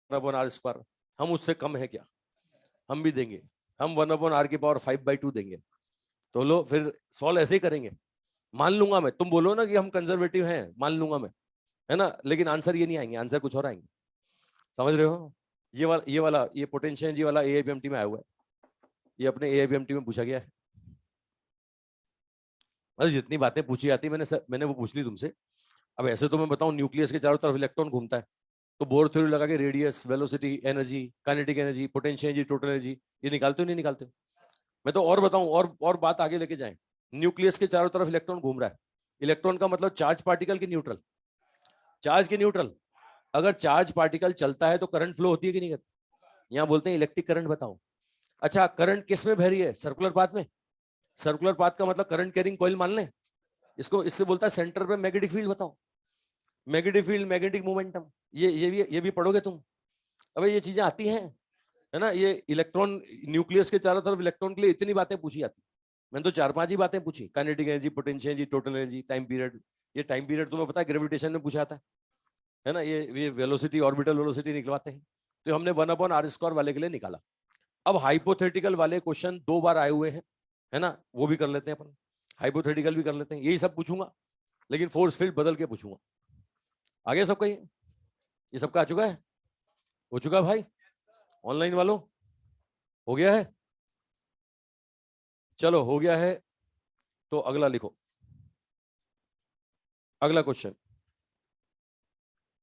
1/r², हम उससे कम है क्या? हम भी देंगे, हम 1/r⁵ देंगे। तो लो फिर सॉल्व ऐसे ही करेंगे। मान लूंगा मैं, तुम बोलो ना कि हम कंजर्वेटिव हैं, मान लूंगा मैं, है ना, लेकिन आंसर ये नहीं आएंगे, आंसर कुछ और आएंगे। समझ रहे हो? ये पोटेंशियल एनर्जी वाला AIPMT में आया हुआ है, ये अपने AIPMT में पूछा गया है। मतलब जितनी बातें पूछी जाती मैंने वो पूछ ली तुमसे। अब ऐसे तो मैं बताऊं, न्यूक्लियस के चारों तरफ इलेक्ट्रॉन घूमता है, तो बोर थ्योरी लगा के radius, velocity, energy, kinetic energy, potential energy, total energy, ये निकालते हो नहीं निकालते हो? मैं तो और बताऊं, और बात आगे लेके जाएं। न्यूक्लियस के चारों तरफ इलेक्ट्रॉन घूम रहा है, इलेक्ट्रॉन का मतलब चार्ज पार्टिकल की न्यूट्रल, चार्ज की न्यूट्रल। अगर चार्ज पार्टिकल चलता है तो करंट फ्लो होती है कि नहीं करती? यहाँ बोलते हैं इलेक्ट्रिक करंट बताओ। अच्छा, करंट किस में बह रही है? सर्कुलर पाथ में। सर्कुलर पाथ का मतलब करंट कैरिंग कॉइल मान लें इसको, इससे बोलता है सेंटर पे मैग्नेटिक फील्ड बताओ, मैग्नेटिक फील्ड, मैग्नेटिक मोमेंटम, ये भी पढ़ोगे तुम। अबे ये चीजें आती हैं, है ना। ये इलेक्ट्रॉन, न्यूक्लियस के चारों तरफ इलेक्ट्रॉन के लिए इतनी बातें पूछी जाती, मैंने तो 4-5 ही बातें पूछी, kinetic energy, potential energy, total energy, time period. ये टाइम पीरियड तुम्हें पता है ग्रेविटेशन में पूछा जाता है ना, ये वेलोसिटी, ऑर्बिटल वेलोसिटी निकलवाते हैं, तो हमने 1/r² वाले के लिए निकाला। अब हाइपोथेटिकल वाले क्वेश्चन 2 बार आए हुए हैं, है ना, वो भी कर लेते हैं अपन, हाइपोथेटिकल भी कर लेते हैं, यही सब पूछूंगा, लेकिन फोर्स फील्ड बदल के पूछूंगा। आगे सबका ये सबका आ चुका है, हो चुका है भाई? ऑनलाइन वालों हो गया है? चलो हो गया है, तो अगला लिखो, अगला क्वेश्चन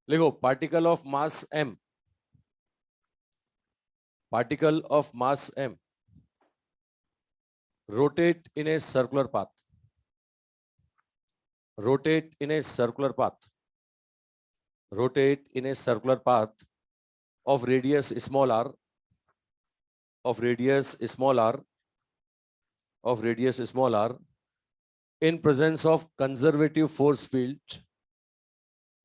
लिखो। Particle of mass m, particle of mass m rotate in a circular path, rotate in a circular path, rotate in a circular path of radius small r, of radius small r, of radius small r, in presence of conservative force field,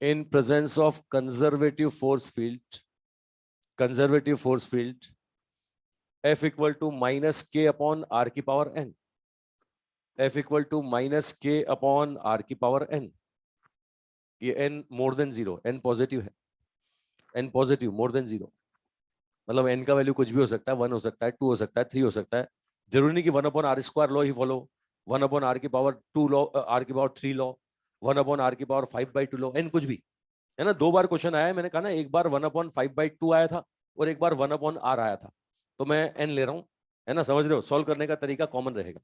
in presence of conservative force field, conservative force field, F equal to -k/r की power n, F equal to -k/r की पावर n, ये n more than 0, n positive है, n पॉजिटिव मोर देन 0, मतलब n का वैल्यू कुछ भी हो सकता है, 1 हो सकता है, 2 हो सकता है, 3 हो सकता है, जरूरी नहीं कि 1/r² लॉ ही फॉलो, 1/r की पावर 2 लॉ, r की पावर 3 लॉ, 1/r की पावर 5/2 लॉ, n कुछ भी, है ना। 2 बार क्वेश्चन आया है, मैंने कहा ना, एक बार 1/5/2 आया था और एक बार 1/r आया था, तो मैं n ले रहा हूं, है ना, समझ रहे हो? सॉल्व करने का तरीका कॉमन रहेगा।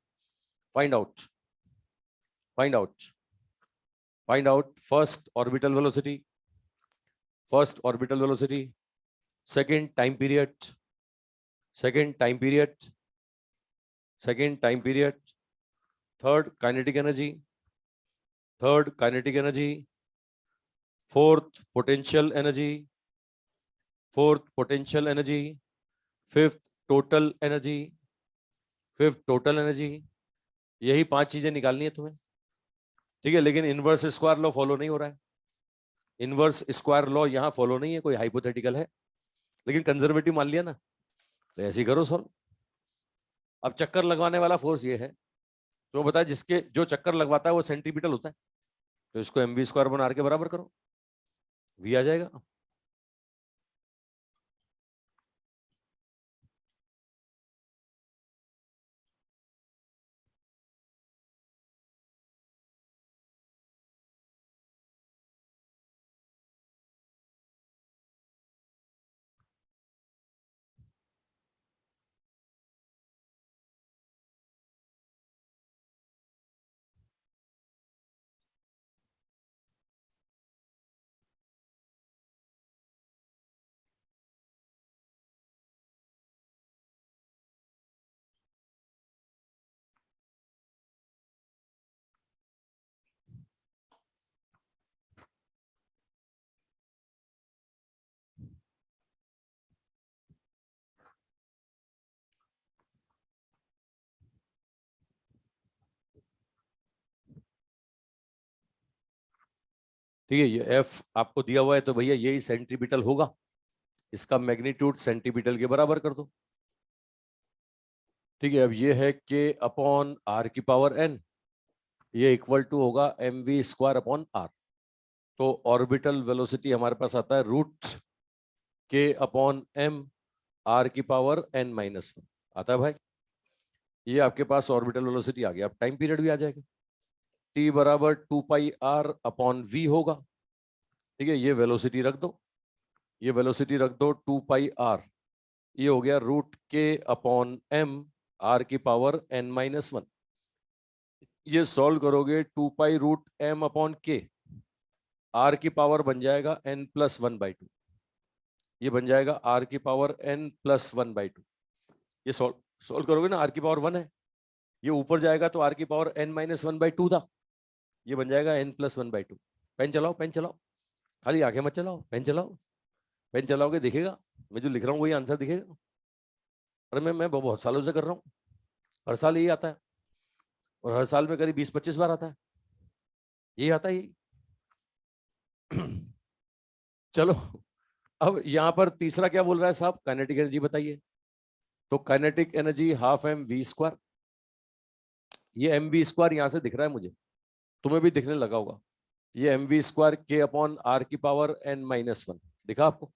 Find out, find out, find out first orbital velocity, first orbital velocity, second time period, second time period, second time period, third kinetic energy, third kinetic energy, fourth potential energy, fourth potential energy, fifth total energy, fifth total energy. यही 5 चीजें निकालनी है तुम्हें, ठीक है। लेकिन इनवर्स स्क्वायर लॉ फॉलो नहीं हो रहा है, इनवर्स स्क्वायर लॉ यहाँ फॉलो नहीं है, कोई हाइपोथेटिकल है, लेकिन कंजर्वेटिव मान लिया ना, तो ऐसे ही करो सॉल्व। अब चक्कर लगवाने वाला फोर्स ये है, तो बताए जिसके जो चक्कर लगवाता है वो सेंटीमीटर होता है, तो इसको एम वी स्क्वायर बना आर के बराबर करो, वी आ जाएगा। ठीक है, ये एफ आपको दिया हुआ है, तो भैया यही सेंटीमीटर होगा, इसका मैग्नीट्यूड सेंटीमीटर के बराबर कर दो। ठीक है, अब ये है के अपॉन आर की पावर एन, ये इक्वल टू होगा M v square upon are. तो ऑर्बिटल वेलोसिटी हमारे पास आता है root k upon M r की पावर एन माइनस वन, आता है भाई। ये आपके पास ऑर्बिटल वेलोसिटी आ गया। अब टाइम पीरियड भी आ जाएगा, टी बराबर 2 पाई आर अपॉन वी होगा। ठीक है, ये वेलोसिटी रख दो, ये वेलोसिटी रख दो 2 पाई आर, ये हो गया root k upon M r की पावर एन माइनस वन। ये सॉल्व करोगे 2 pi root m upon k, r की पावर बन जाएगा n plus one by two, ये बन जाएगा आर की power n plus one by two. ये सॉल्व सॉल्व करोगे ना, आर की पावर वन है, ये ऊपर जाएगा तो आर की power n minus one by two था, ये बन जाएगा n plus one by two. Pen चलाओ, पेन चलाओ, खाली आंखें मत चलाओ, पेन चलाओ। पेन चलाओगे दिखेगा, मैं जो लिख रहा हूँ वही आंसर दिखेगा। अरे मैं बहुत सालों से कर रहा हूँ, हर साल यही आता है, और हर साल में करीब 20-25 बार आता है, यही आता है यही। चलो, अब यहाँ पर तीसरा क्या बोल रहा है साहब, काइनेटिक एनर्जी बताइए। तो kinetic energy half m v square, ये एम वी स्क्वायर यहाँ से दिख रहा है मुझे, तुम्हें भी दिखने लगा होगा। ये एम वी स्क्वायर के अपॉन आर की पावर एन माइनस वन, दिखा आपको?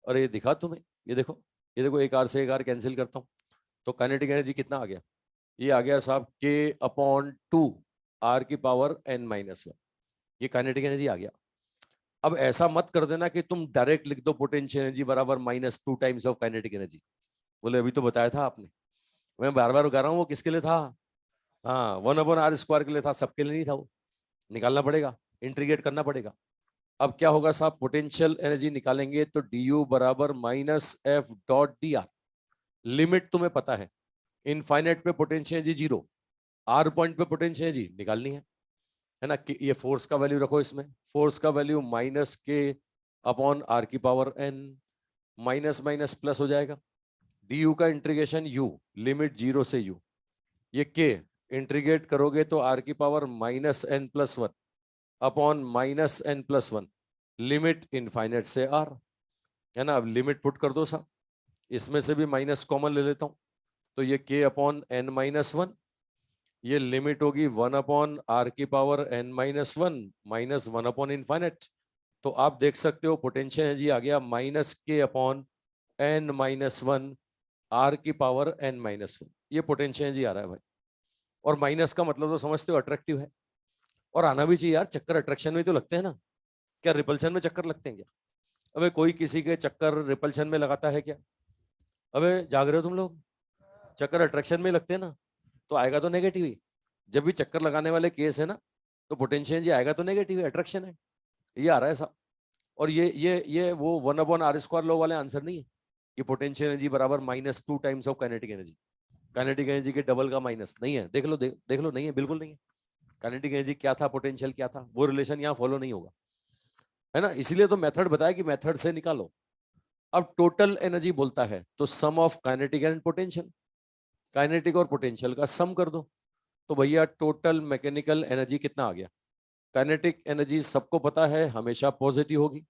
अरे ये दिखा तुम्हें, ये देखो, ये देखो, एक आर से एक आर कैंसिल करता हूँ, तो काइनेटिक एनर्जी कितना आ गया? ये आ गया साहब के अपॉन टू आर की पावर एन माइनस वन, ये काइनेटिक एनर्जी आ गया। अब ऐसा मत कर देना कि तुम डायरेक्ट लिख दो पोटेंशियल एनर्जी बराबर -2 टाइम्स ऑफ काइनेटिक एनर्जी। बोले अभी तो बताया था आपने, मैं बार बार कह रहा हूँ वो किसके लिए था? हाँ, 1/r² के लिए था, सबके लिए नहीं था वो, निकालना पड़ेगा, इंटीग्रेट करना पड़ेगा। अब क्या होगा साहब, पोटेंशियल एनर्जी निकालेंगे तो डी यू बराबर -F.dr। लिमिट तुम्हें पता है, इनफाइनाइट पे potential energy zero, r point पे पोटेंशियल एनर्जी निकालनी है ना। कि ये फोर्स का वैल्यू रखो इसमें, फोर्स का value minus k upon are की power n, minus minus plus हो जाएगा, डी यू का इंटीग्रेशन यू, लिमिट जीरो से यू, ये के इंटीग्रेट करोगे तो आर की power -n+1 upon -n+1, limit infinite से आर, है ना। अब लिमिट पुट कर दो साहब, इसमें से भी माइनस कॉमन ले लेता हूं, तो ये के अपॉन n-1, ये लिमिट होगी 1/r की पावर n-1 -1 अपॉन इनफाइनाइट। तो आप देख सकते हो पोटेंशियल एनर्जी आ गया -k अपॉन n-1 आर की पावर n-1, ये पोटेंशियल एनर्जी आ रहा है भाई। और माइनस का मतलब तो समझते हो, अट्रैक्टिव है, और आना भी चाहिए यार, चक्कर अट्रैक्शन में तो लगते हैं ना, क्या रिपल्शन में चक्कर लगते हैं क्या? अबे कोई किसी के चक्कर रिपल्शन में लगाता है क्या? अबे जाग रहे हो तुम लोग? चक्कर अट्रैक्शन में लगते हैं ना, तो आएगा तो नेगेटिव ही। जब भी चक्कर लगाने वाले केस है ना, तो पोटेंशियल जी आएगा तो नेगेटिव है, अट्रैक्शन है, ये आ रहा है साहब। और ये वो 1/r² लॉ वाले आंसर नहीं है कि पोटेंशियल एनर्जी बराबर -2 times of kinetic energy. Kinetic energy के डबल का माइनस नहीं है, देख लो, देख लो, नहीं है, बिल्कुल नहीं है। काइनेटिक एनर्जी क्या था, पोटेंशियल क्या था, वो रिलेशन यहाँ फॉलो नहीं होगा, है ना। इसीलिए तो मेथड बताया कि मेथड से निकालो। अब टोटल एनर्जी बोलता है तो sum of kinetic and potential, kinetic और पोटेंशियल का सम कर दो। तो भैया टोटल मैकेनिकल एनर्जी कितना आ गया। काइनेटिक एनर्जी सबको पता है हमेशा पॉजिटिव होगी।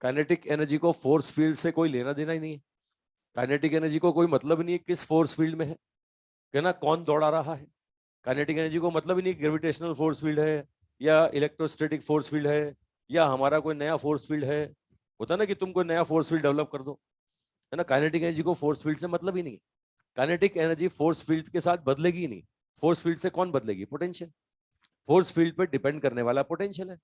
काइनेटिक एनर्जी को फोर्स फील्ड से कोई लेना देना ही नहीं है। काइनेटिक एनर्जी को कोई मतलब नहीं है किस फोर्स फील्ड में है ना, कौन दौड़ा रहा है। काइनेटिक एनर्जी को मतलब ही नहीं ग्रेविटेशनल फोर्स फील्ड है या इलेक्ट्रोस्टैटिक फोर्स फील्ड है या हमारा कोई नया फोर्स फील्ड है। होता ना कि तुम कोई नया फोर्स फील्ड डेवलप कर दो, है ना। काइनेटिक एनर्जी को फोर्स फील्ड से मतलब ही नहीं है। काइनेटिक एनर्जी फोर्स फील्ड के साथ बदलेगी ही नहीं। फोर्स फील्ड से कौन बदलेगी, पोटेंशियल। फोर्स फील्ड पे डिपेंड करने वाला पोटेंशियल है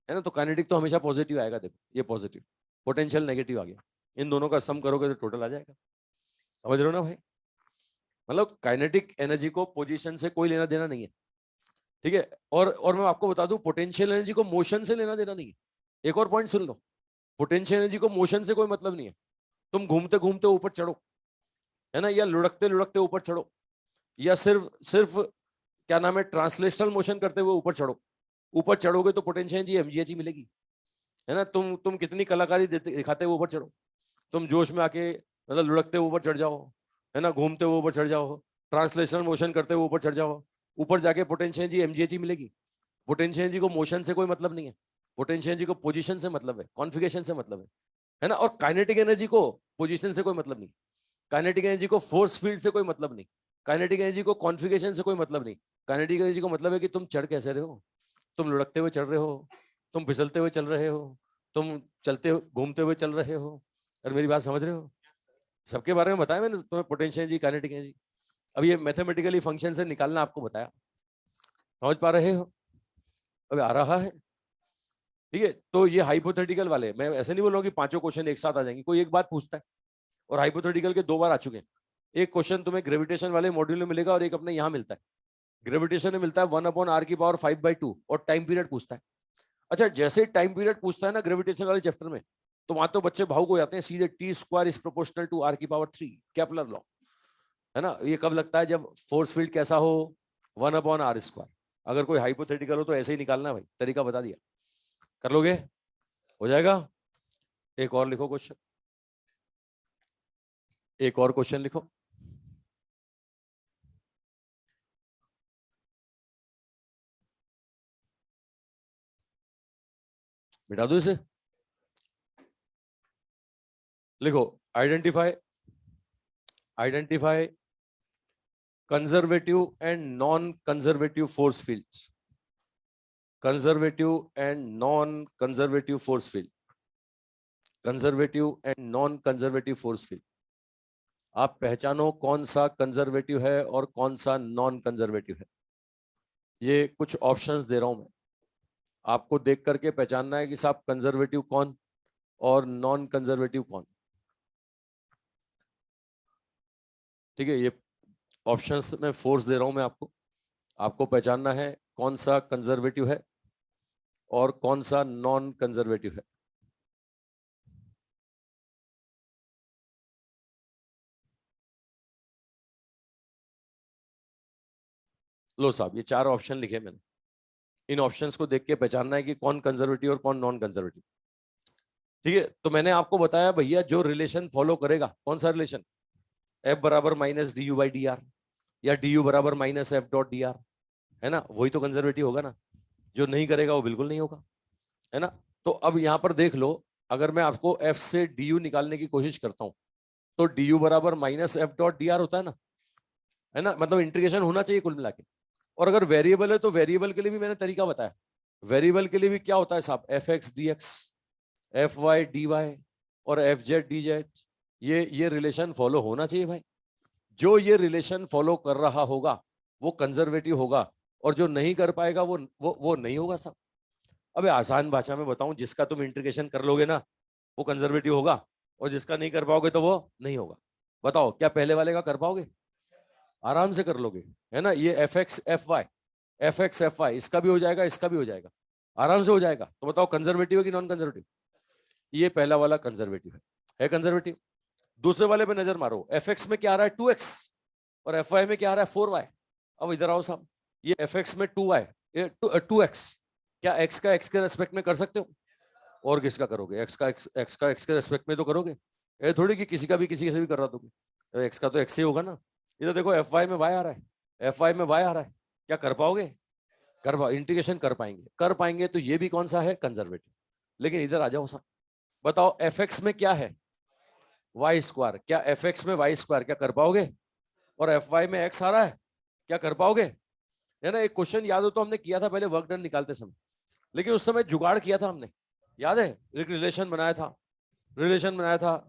ना। तो काइनेटिक तो हमेशा पॉजिटिव आएगा, देखो ये पॉजिटिव, पोटेंशियल नेगेटिव आ गया। इन दोनों का सम करोगे तो टोटल आ जाएगा। समझ रहे हो ना भाई। मतलब काइनेटिक एनर्जी को पोजीशन से कोई लेना देना नहीं है, ठीक है। और मैं आपको बता दूं पोटेंशियल एनर्जी को मोशन से लेना देना नहीं है। एक और पॉइंट सुन लो, पोटेंशियल एनर्जी को मोशन से कोई मतलब नहीं है। तुम घूमते घूमते ऊपर चढ़ो, है ना, या लुढ़कते लुढ़कते ऊपर चढ़ो, या सिर्फ सिर्फ क्या नाम है ट्रांसलेशनल मोशन करते हुए ऊपर चढ़ो। ऊपर चढ़ोगे तो पोटेंशियल एनर्जी एमजीएच ही मिलेगी, है ना। तुम कितनी कलाकारी दिखाते हुए ऊपर चढ़ो। तुम जोश में आके मतलब लुढ़कते हुए ऊपर चढ़ जाओ, है ना, घूमते हुए ऊपर चढ़ जाओ, ट्रांसलेशनल मोशन करते हुए ऊपर चढ़ जाओ, ऊपर जाके पोटेंशियल एनर्जी एमजीएच ही मिलेगी। पोटेंशियल एनर्जी को मोशन से कोई मतलब नहीं है। पोटेंशियल एनर्जी को पोजीशन से मतलब है, कॉन्फिगरेशन से मतलब है ना। और काइनेटिक एनर्जी को पोजीशन से कोई मतलब नहीं। काइनेटिक एनर्जी को फोर्स फील्ड से कोई मतलब नहीं। काइनेटिक एनर्जी को कॉन्फिगरेशन से कोई मतलब नहीं। काइनेटिक एनर्जी को मतलब है कि तुम चढ़ कैसे रहे हो, तुम लुढ़कते हुए चढ़ रहे हो, तुम फिसलते हुए चल रहे हो, तुम चलते घूमते हुए चल रहे हो। और मेरी बात समझ रहे हो। सबके बारे में बताया मैंने तुम्हें, पोटेंशियल एनर्जी, काइनेटिक एनर्जी। अब ये मैथमेटिकली फंक्शन से निकालना आपको बताया, समझ पा रहे हो। अब आ रहा है, ठीक है। तो ये हाइपोथेटिकल वाले, मैं ऐसे नहीं बोल रहा हूँ कि पांचों क्वेश्चन एक साथ आ जाएंगे, कोई एक बात पूछता है। और हाइपोथेटिकल के 2 बार आ चुके हैं। एक क्वेश्चन तुम्हें ग्रेविटेशन वाले मॉड्यूल में मिलेगा और एक अपने यहाँ मिलता है। ग्रेविटेशन में मिलता है 1/r⁵/2 और टाइम पीरियड पूछता है। अच्छा, जैसे टाइम पीरियड पूछता है ना ग्रेविटेशन वाले चैप्टर में, तो वहां तो बच्चे भावुक हो जाते हैं सीधे, t² is proportional to r⁵3, Kepler law, है ना। ये कब लगता है, जब फोर्स फील्ड कैसा हो, 1/r²। अगर कोई हाइपोथेटिकल हो तो ऐसे ही निकालना भाई, तरीका बता दिया, कर लोगे, हो जाएगा। एक और लिखो क्वेश्चन, एक और क्वेश्चन लिखो। मिटा दो इसे, लिखो identify, identify conservative and non conservative force fields, conservative and non conservative force field, conservative and non conservative force field. आप पहचानो कौन सा कंजर्वेटिव है और कौन सा नॉन कंजर्वेटिव है। ये कुछ ऑप्शंस दे रहा हूं मैं, आपको देख करके पहचानना है कि साहब कंजर्वेटिव कौन और नॉन कंजर्वेटिव कौन, ठीक है। ये ऑप्शंस में फोर्स दे रहा हूं मैं आपको, आपको पहचानना है कौन सा कंजर्वेटिव है और कौन सा नॉन कंजर्वेटिव है। लो साहब, ये 4 ऑप्शन लिखे मैंने, इन ऑप्शंस को देख के पहचानना है कि कौन कंजर्वेटिव और कौन नॉन कंजर्वेटिव, ठीक है। तो मैंने आपको बताया भैया जो रिलेशन फॉलो करेगा, कौन सा रिलेशन, F बराबर -du/dr या du बराबर -F.dr, है ना, वही तो कंजर्वेटिव होगा ना। जो नहीं करेगा वो बिल्कुल नहीं होगा, है ना। तो अब यहां पर देख लो, अगर मैं आपको F से du निकालने की कोशिश करता हूं तो du बराबर -F.dr होता है ना, मतलब इंटीग्रेशन होना चाहिए कुल मिला के। और अगर वेरिएबल है तो वेरिएबल के लिए भी मैंने तरीका बताया। वेरिएबल के लिए भी क्या होता है साहब, f(x)dx, fy(dy) और fz(dz), ये रिलेशन फॉलो होना चाहिए भाई। जो ये रिलेशन फॉलो कर रहा होगा वो कंजर्वेटिव होगा, और जो नहीं कर पाएगा वो नहीं होगा साहब। अबे आसान भाषा में बताऊं, जिसका तुम इंटीग्रेशन कर लोगे ना वो कंजर्वेटिव होगा, और जिसका नहीं कर पाओगे तो वो नहीं होगा। बताओ क्या पहले वाले का कर पाओगे, आराम से कर लोगे, है ना। ये f(x), इसका भी हो जाएगा, इसका भी हो जाएगा, आराम से हो जाएगा। तो बताओ कंजर्वेटिव है कि नॉन कंजर्वेटिव। ये पहला वाला कंजर्वेटिव है कंजर्वेटिव। दूसरे वाले पे नजर मारो, f(x) में क्या आ रहा है 2x और fy में क्या आ रहा है 4y। अब इधर आओ साहब, ये f(x) में 2y 2x, क्या x का x के रेस्पेक्ट में कर सकते हो? और किसका करोगे? x का x के रेस्पेक्ट में तो करोगे, ये थोड़ी कि किसी का भी किसी से भी कर रहा दोगे। तो x का तो x ही होगा ना। इधर देखो fy में y आ रहा है, fy में y आ रहा है, क्या कर पाओगे? कर पाओ, इंटीग्रेशन कर पाएंगे, कर पाएंगे। तो ये भी कौन सा है? कंजर्वेटिव। लेकिन इधर आ जाओ सा, बताओ fx में क्या है? y square. क्या fx में y स्क्वायर क्या कर पाओगे? और fy में x आ रहा है, क्या कर पाओगे? है ना। एक क्वेश्चन याद हो तो हमने किया था पहले वर्क डन निकालते समय, लेकिन उस समय जुगाड़ किया था हमने, याद है? एक रिलेशन बनाया था,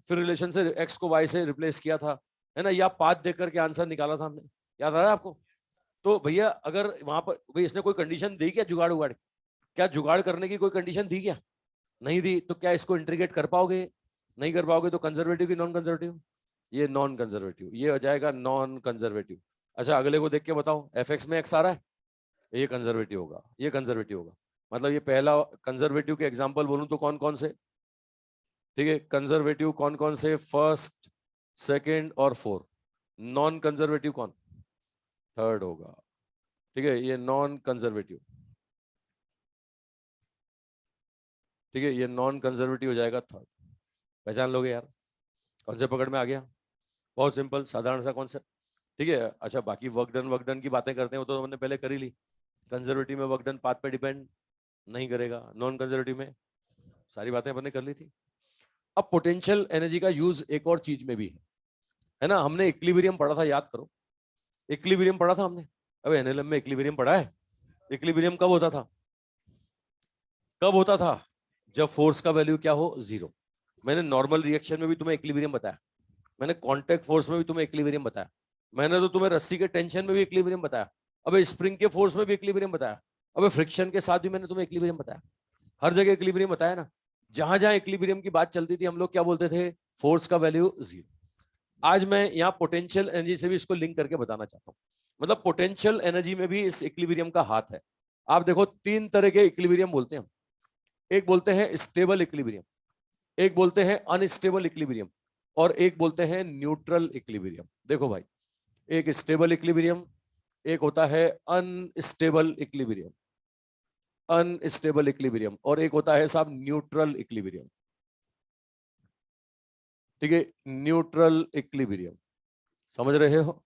फिर रिलेशन से x को y से रिप्लेस किया था, है ना, या पाथ देख करके आंसर निकाला था हमने, याद आ रहा है आपको? तो भैया अगर वहां पर भाई इसने कोई कंडीशन दी क्या जुगाड़ उगाड़? क्या जुगाड़ करने की कोई कंडीशन दी क्या? नहीं दी। तो क्या इसको इंटीग्रेट कर पाओगे? नहीं कर पाओगे। तो कंजर्वेटिव की नॉन कंजर्वेटिव? ये नॉन कंजर्वेटिव, ये हो जाएगा नॉन कंजर्वेटिव। अच्छा अगले को देख के बताओ, fx में x आ रहा है, ये कंजर्वेटिव होगा, ये कंजर्वेटिव होगा। मतलब ये पहला कंजर्वेटिव के एग्जांपल बोलूं तो कौन कौन से? ठीक है, कंजर्वेटिव कौन कौन से? फर्स्ट, सेकंड और फोर्थ। नॉन कंजर्वेटिव कौन? थर्ड होगा। ठीक है, ये नॉन कंजर्वेटिव, ठीक है, ये नॉन कंजर्वेटिव हो जाएगा थर्ड। पहचान लोगे यार? कॉन्सेप्ट पकड़ में आ गया? बहुत सिंपल साधारण सा कॉन्सेप्ट। ठीक है। अच्छा बाकी वर्क डन की बातें करते हैं, वो तो हमने पहले कर ही ली। कंजर्वेटिव में वर्क डन पाथ पे डिपेंड नहीं करेगा, नॉन कंजर्वेटिव में सारी बातें अपने कर ली थी। अब पोटेंशियल एनर्जी का यूज एक और चीज में भी है ना। हमने इक्विलिब्रियम पढ़ा था, याद करो, इक्विलिब्रियम पढ़ा था हमने। अब एनएलएम में इक्विलिब्रियम पढ़ा है? इक्विलिब्रियम कब होता था? कब होता था? जब फोर्स का वैल्यू क्या हो? जीरो। मैंने नॉर्मल रिएक्शन में भी तुम्हें इक्विलिब्रियम बताया, मैंने कांटेक्ट फोर्स में भी तुम्हें इक्विलिब्रियम बताया, मैंने तो तुम्हें रस्सी के टेंशन में भी इक्विलिब्रियम बताया, अबे स्प्रिंग के फोर्स में भी इक्विलिब्रियम बताया, अबे फ्रिक्शन के साथ भी मैंने तुम्हें इक्विलिब्रियम बताया। हर जगह इक्विलिब्रियम बताया ना। जहां जहां इक्विलिब्रियम की बात चलती थी हम लोग क्या बोलते थे? फोर्स का वैल्यू जीरो। आज मैं यहाँ पोटेंशियल एनर्जी से भी इसको लिंक करके बताना चाहता हूँ। मतलब पोटेंशियल एनर्जी में भी इस इक्विलिब्रियम का हाथ है। आप देखो तीन तरह के इक्विलिब्रियम बोलते हैं हम। एक बोलते हैं स्टेबल इक्विलिब्रियम, एक बोलते हैं अनस्टेबल इक्विलिब्रियम, और एक बोलते हैं न्यूट्रल इक्विलिब्रियम। देखो भाई, एक स्टेबल इक्विलिब्रियम, एक होता है अनस्टेबल इक्विलिब्रियम, अनस्टेबल इक्विलिब्रियम, और एक होता है साहब न्यूट्रल इक्विलिब्रियम। ठीक है, न्यूट्रल इक्विलिब्रियम, समझ रहे हो?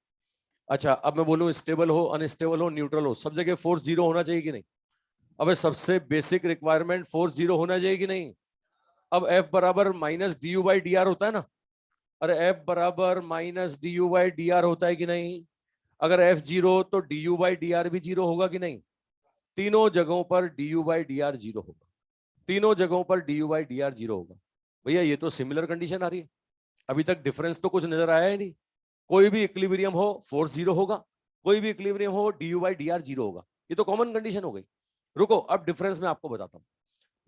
अच्छा अब मैं बोलूं स्टेबल हो, अनस्टेबल हो, न्यूट्रल हो, सब जगह फोर्स जीरो होना चाहिए कि नहीं? अबे सबसे बेसिक रिक्वायरमेंट फोर्स जीरो होना चाहिए कि नहीं? अब F बराबर minus D U by D R होता है ना। अरे F बराबर minus D U by D R होता है कि नहीं? अगर F जीरो तो D U by D R भी जीरो होगा कि नहीं? तीनों जगहों पर D U by D R zero होगा, तीनों जगहों पर D U by D R zero होगा। भैया ये तो सिमिलर कंडीशन आ रही है, अभी तक डिफरेंस तो कुछ नजर आया ही नहीं। कोई भी इक्विलिब्रियम हो फोर्स जीरो होगा, कोई भी इक्विलिब्रियम हो D U by D R zero होगा, ये तो कॉमन कंडीशन हो गई। रुको अब डिफरेंस मैं आपको बताता हूँ।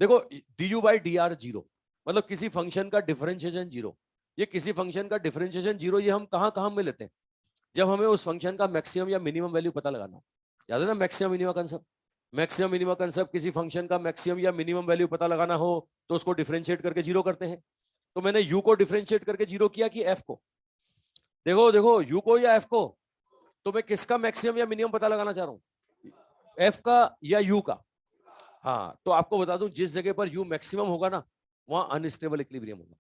देखो D U by D R zero मतलब किसी फंक्शन का डिफरेंशिएशन जीरो। ये किसी फंक्शन का डिफरेंशिएशन जीरो ये हम कहाँ कहाँ में लेते हैं? जब हमें उस फंक्शन का मैक्सिमम या मिनिमम वैल्यू पता लगाना हो। याद है ना maximum minimum concept? Maximum minimum concept, किसी फंक्शन का मैक्सिमम या मिनिमम वैल्यू पता लगाना हो तो उसको डिफरेंशिएट करके जीरो करते हैं। तो मैंने यू को डिफरेंशिएट करके जीरो किया कि एफ को? देखो देखो, यू को या एफ को? तो मैं किसका मैक्सिमम या मिनिमम पता लगाना चाह रहा हूं? एफ का या यू का? हाँ तो आपको बता दूं, जिस जगह पर यू मैक्सिमम होगा ना वहां अनस्टेबल इक्विलिब्रियम होगा,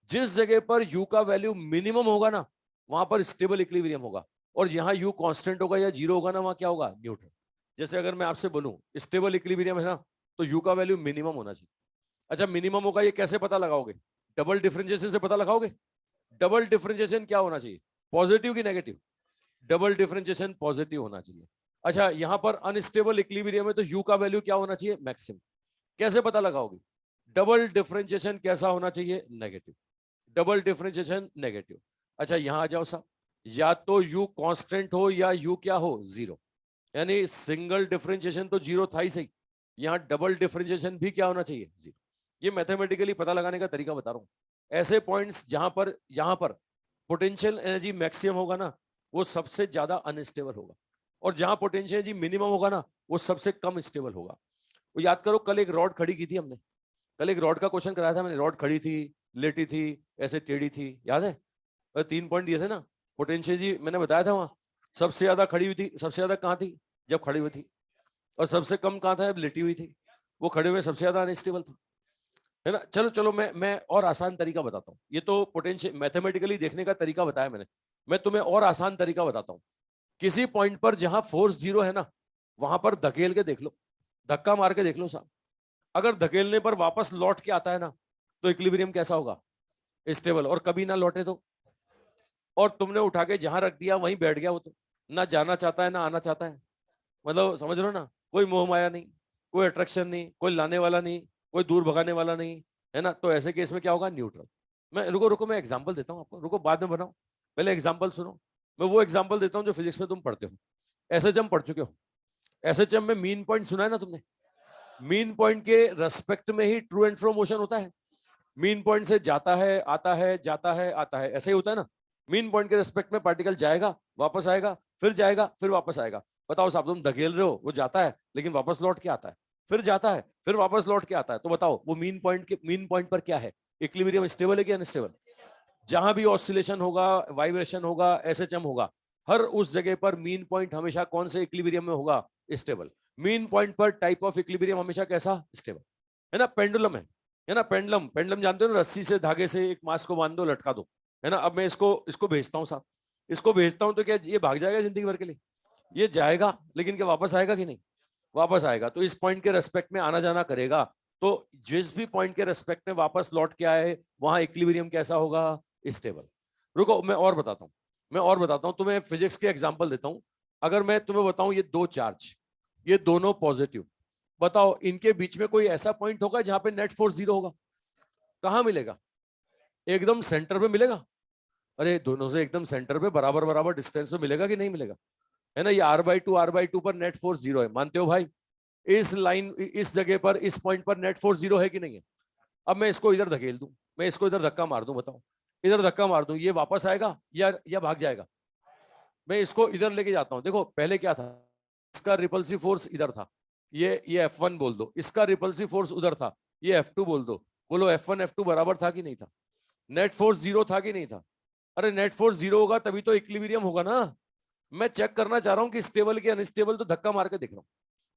जिस जगह पर यू का वैल्यू मिनिमम होगा ना वहां पर स्टेबल इक्विलिब्रियम होगा, और यहां यू कांस्टेंट होगा या जीरो होगा ना वहां क्या होगा? न्यूट्रल। जैसे अगर मैं आपसे बोलूं स्टेबल इक्विलिब्रियम है ना, तो यू का वैल्यू मिनिमम होना चाहिए। अच्छा मिनिमम होगा, ये कैसे पता लगाओगे? डबल डिफरेंशिएशन से पता लगाओगे। डबल डिफरेंशिएशन क्या होना चाहिए? पॉजिटिव की नेगेटिव? डबल डिफरेंशिएशन पॉजिटिव होना चाहिए। अच्छा यहां पर अनस्टेबल इक्विलिब्रियम है तो यू का वैल्यू क्या होना चाहिए? मैक्सिमम। कैसे पता लगाओगे? डबल डिफरेंशिएशन कैसा होना चाहिए? नेगेटिव। Double differentiation negative. अच्छा यहां आ जाओ साहब, या तो यू कांस्टेंट हो या यू क्या हो? जीरो। यानी सिंगल डिफरेंशिएशन तो जीरो था ही सही, यहां डबल डिफरेंशिएशन भी क्या होना चाहिए? जीरो। ये मैथमेटिकली पता लगाने का तरीका बता रहा हूं। ऐसे पॉइंट्स जहां पर यहां पर पोटेंशियल एनर्जी मैक्सिमम होगा ना वो सबसे ज्यादा अनस्टेबल होगा, और जहां पोटेंशियल एनर्जी मिनिमम होगा ना वो सबसे कम स्टेबल होगा। वो याद करो, कल एक रॉड खड़ी की थी हमने, कल एक रॉड का क्वेश्चन कराया था मैंने। रॉड खड़ी थी, लेटी थी, ऐसे टेढ़ी थी, याद है? और 3 पॉइंट दिए थे ना। पोटेंशियल जी मैंने बताया था वहां सबसे ज्यादा खड़ी हुई थी, सबसे ज्यादा कहां थी? जब खड़ी हुई थी। और सबसे कम कहाँ था, लेटी हुई थी, वो खड़े हुए सबसे ज्यादा अनस्टेबल था, है ना। चलो चलो मैं और आसान तरीका बताता हूँ। ये तो पोटेंशियल मैथमेटिकली देखने का तरीका बताया मैंने, मैं तुम्हें और आसान तरीका बताता हूँ। किसी पॉइंट पर जहां फोर्स जीरो है ना, वहां पर धकेल के देख लो, धक्का मार के देख लो साहब। अगर धकेलने पर वापस लौट के आता है ना, तो इक्विलिब्रियम कैसा होगा, स्टेबल। और कभी ना लौटे तो, और तुमने उठा के जहां रख दिया वहीं बैठ गया वो, तो ना जाना चाहता है ना आना चाहता है। मतलब समझ रहे हो ना, कोई मोह माया नहीं, कोई अट्रैक्शन नहीं, कोई लाने वाला नहीं, कोई दूर भगाने वाला नहीं, है ना। तो ऐसे केस में क्या होगा, न्यूट्रल। मैं रुको रुको, मैं एग्जांपल देता हूँ आपको, रुको बाद में बनाओ, पहले एग्जांपल सुनो। मैं वो एग्जांपल देता हूँ जो फिजिक्स में तुम पढ़ते हो, एसएचएम पढ़ चुके हो। एसएचएम में मीन पॉइंट सुना है ना तुमने, मीन पॉइंट के रेस्पेक्ट में ही ट्रू एंड फ्रो मोशन होता है। मीन पॉइंट से जाता है आता है जाता है आता है, ऐसे ही होता है ना। मीन पॉइंट के रेस्पेक्ट में पार्टिकल जाएगा वापस आएगा, फिर जाएगा फिर वापस आएगा। बताओ साहब, तुम धकेल रहे हो, वो जाता है लेकिन वापस लौट के आता है, फिर जाता है फिर वापस लौट के आता है। तो बताओ वो मीन पॉइंट पर क्या है, इक्विलिब्रियम स्टेबल है कि अनस्टेबल। जहां भी ऑसिलेशन होगा, वाइब्रेशन होगा, एसएचएम होगा, हर उस जगह पर मीन पॉइंट हमेशा कौन से इक्विलिब्रियम में होगा, स्टेबल। मीन पॉइंट पर टाइप ऑफ इक्विलिब्रियम हमेशा कैसा, स्टेबल, है ना। पेंडुलम है ना, पेंडुलम, पेंडुलम जानते हो ना, रस्सी से धागे से एक मास को बांध दो, लटका दो, है ना। अब मैं इसको इसको भेजता हूँ साहब, इसको भेजता हूँ तो क्या ये भाग जाएगा जिंदगी भर के लिए, ये जाएगा लेकिन क्या वापस आएगा कि नहीं, वापस आएगा। तो इस पॉइंट के रेस्पेक्ट में आना जाना करेगा। तो जिस भी पॉइंट के रेस्पेक्ट में वापस लौट के आए, वहां इक्विलिब्रियम कैसा होगा, स्टेबल। रुको मैं और बताता हूं, मैं और बताता हूं तुम्हें, फिजिक्स के एग्जांपल देता हूं। अगर मैं तुम्हें बताऊं ये दो चार्ज, ये दोनों पॉजिटिव, बताओ इनके बीच में कोई ऐसा पॉइंट होगा जहां पे नेट फोर्स जीरो होगा, कहां मिलेगा, एकदम सेंटर पे मिलेगा। अरे दोनों से एकदम सेंटर पे बराबर बराबर डिस्टेंस पे मिलेगा कि नहीं मिलेगा, है ना। ये r/2 पर नेट फोर्स जीरो है, मानते हो भाई। इस लाइन, इस जगह पर, इस पॉइंट पर नेट फोर्स जीरो है कि नहीं है। अब मैं इसको इधर धकेल दूं, मैं इसको इधर धक्का मार दूं, बताओ इधर धक्का मार दूं, ये वापस आएगा या भाग जाएगा। मैं इसको इधर लेके जाता हूं, देखो पहले क्या था, इसका रिपल्सिव फोर्स इधर था, ये F1 बोल दो, इसका रिपल्सिव फोर्स उधर था, ये F2 बोल दो। बोलो F1 F2 बराबर था कि नहीं था, नेट फोर्स जीरो था कि नहीं था। अरे नेट फोर्स जीरो होगा तभी तो इक्विलिब्रियम होगा ना। मैं चेक करना चाह रहा हूं कि स्टेबल की अनस्टेबल, तो धक्का मार के देख रहा हूं।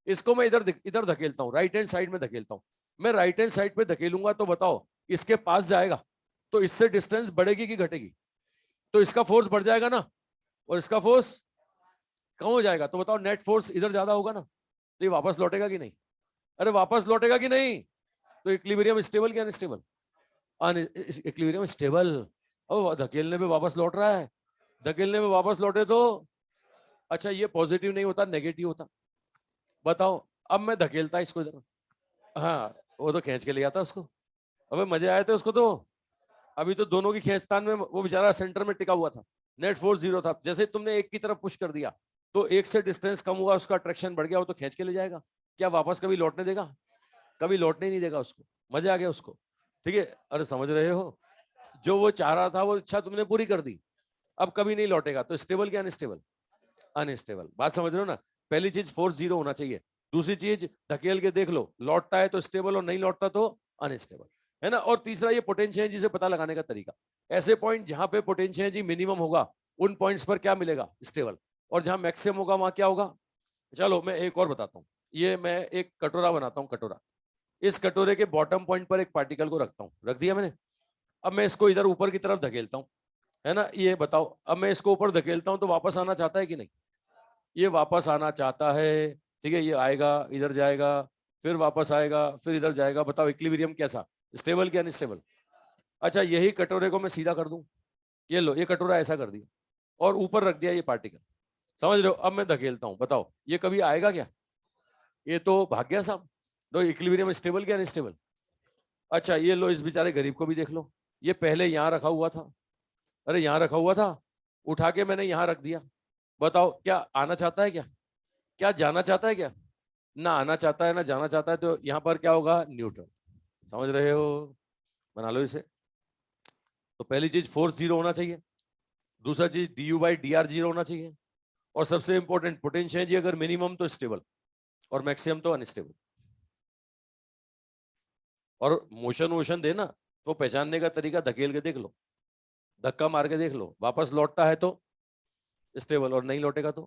इसको मैं इधर इधर धकेलता हूं, राइट हैंड साइड में धकेलता हूं। मैं राइट हैंड साइड पे धकेलूंगा तो बताओ इसके पास जाएगा, तो इससे डिस्टेंस बढ़ेगी कि घटेगी, तो इसका फोर्स बढ़ जाएगा ना, और इसका फोर्स कम हो जाएगा। तो बताओ नेट फोर्स इधर ज्यादा होगा ना, तो ये वापस लौटेगा कि नहीं, अरे वापस लौटेगा कि नहीं। तो इक्विलिब्रियम स्टेबल क्या अनस्टेबल, इक्विलिब्रियम स्टेबल। ओ धकेलने पे वापस लौट रहा है, धकेलने में वापस लौटे तो, अच्छा ये पॉजिटिव नहीं होता, नेगेटिव होता। बताओ अब मैं धकेलता इसको इधर, हाँ वो तो खींच के ले आता उसको, अबे मजे आए थे उसको तो। अभी तो दोनों की खींचतान में वो बेचारा सेंटर में टिका हुआ था, नेट फोर्स जीरो था। जैसे तुमने एक की तरफ पुश कर दिया, तो एक से डिस्टेंस कम हुआ, उसका अट्रैक्शन बढ़ गया, वो तो खींच के ले जाएगा। क्या वापस कभी लौटने देगा, कभी लौटने ही नहीं देगा उसको। मजा आ गया उसको, ठीक है। अरे समझ रहे हो, जो वो चाह रहा था वो इच्छा तुमने पूरी कर दी, अब कभी नहीं लौटेगा। तो स्टेबल क्या अनस्टेबल, अनस्टेबल। बात समझ रहे हो ना, पहली चीज फोर्स जीरो होना चाहिए, दूसरी चीज धकेल के देख लो, लौटता है तो स्टेबल और नहीं लौटता तो अनस्टेबल, है ना। और तीसरा ये पोटेंशियल एनर्जी से पता लगाने का तरीका, ऐसे पॉइंट जहां पे पोटेंशियल एनर्जी मिनिमम होगा उन पॉइंट्स पर क्या मिलेगा, स्टेबल। और जहां मैक्सिमम होगा वहां क्या होगा। चलो मैं एक और बताता हूँ, ये मैं एक कटोरा बनाता हूँ, कटोरा, इस कटोरे के बॉटम पॉइंट पर एक पार्टिकल को रखता हूँ, रख दिया मैंने। अब मैं इसको इधर ऊपर की तरफ धकेलता हूँ, है ना। ये बताओ अब मैं इसको ऊपर धकेलता हूँ तो वापस आना चाहता है कि नहीं, ये वापस आना चाहता है, ठीक है। ये आएगा इधर जाएगा, फिर वापस आएगा, फिर इधर जाएगा। बताओ इक्विलिब्रियम कैसा, स्टेबल क्या अनस्टेबल। अच्छा यही कटोरे को मैं सीधा कर दूं, ये लो, ये कटोरा ऐसा कर दिया और ऊपर रख दिया ये पार्टिकल, समझ रहे हो। अब मैं धकेलता हूं, बताओ ये कभी आएगा क्या, ये तो भाग गया साहब। तो इक्विलिब्रियम स्टेबल क्या अनस्टेबल। अच्छा ये लो, इस बेचारे गरीब को भी देख लो, ये पहले यहां रखा हुआ था, अरे यहां रखा हुआ था, उठा के मैंने यहां रख दिया। बताओ क्या आना चाहता है क्या, क्या जाना चाहता है क्या, ना आना चाहता है ना जाना चाहता है। तो यहाँ पर क्या होगा, न्यूट्रल। समझ रहे हो, बना लो इसे। तो पहली चीज फोर्स जीरो होना चाहिए, दूसरा चीज du/dr जीरो होना चाहिए, और सबसे इंपॉर्टेंट पोटेंशियल जी अगर मिनिमम तो स्टेबल, और मैक्सिमम तो अनस्टेबल। और मोशन वोशन देना तो पहचानने का तरीका, धकेल के देख लो, धक्का मार के देख लो, वापस लौटता है तो स्टेबल और नहीं लौटेगा तो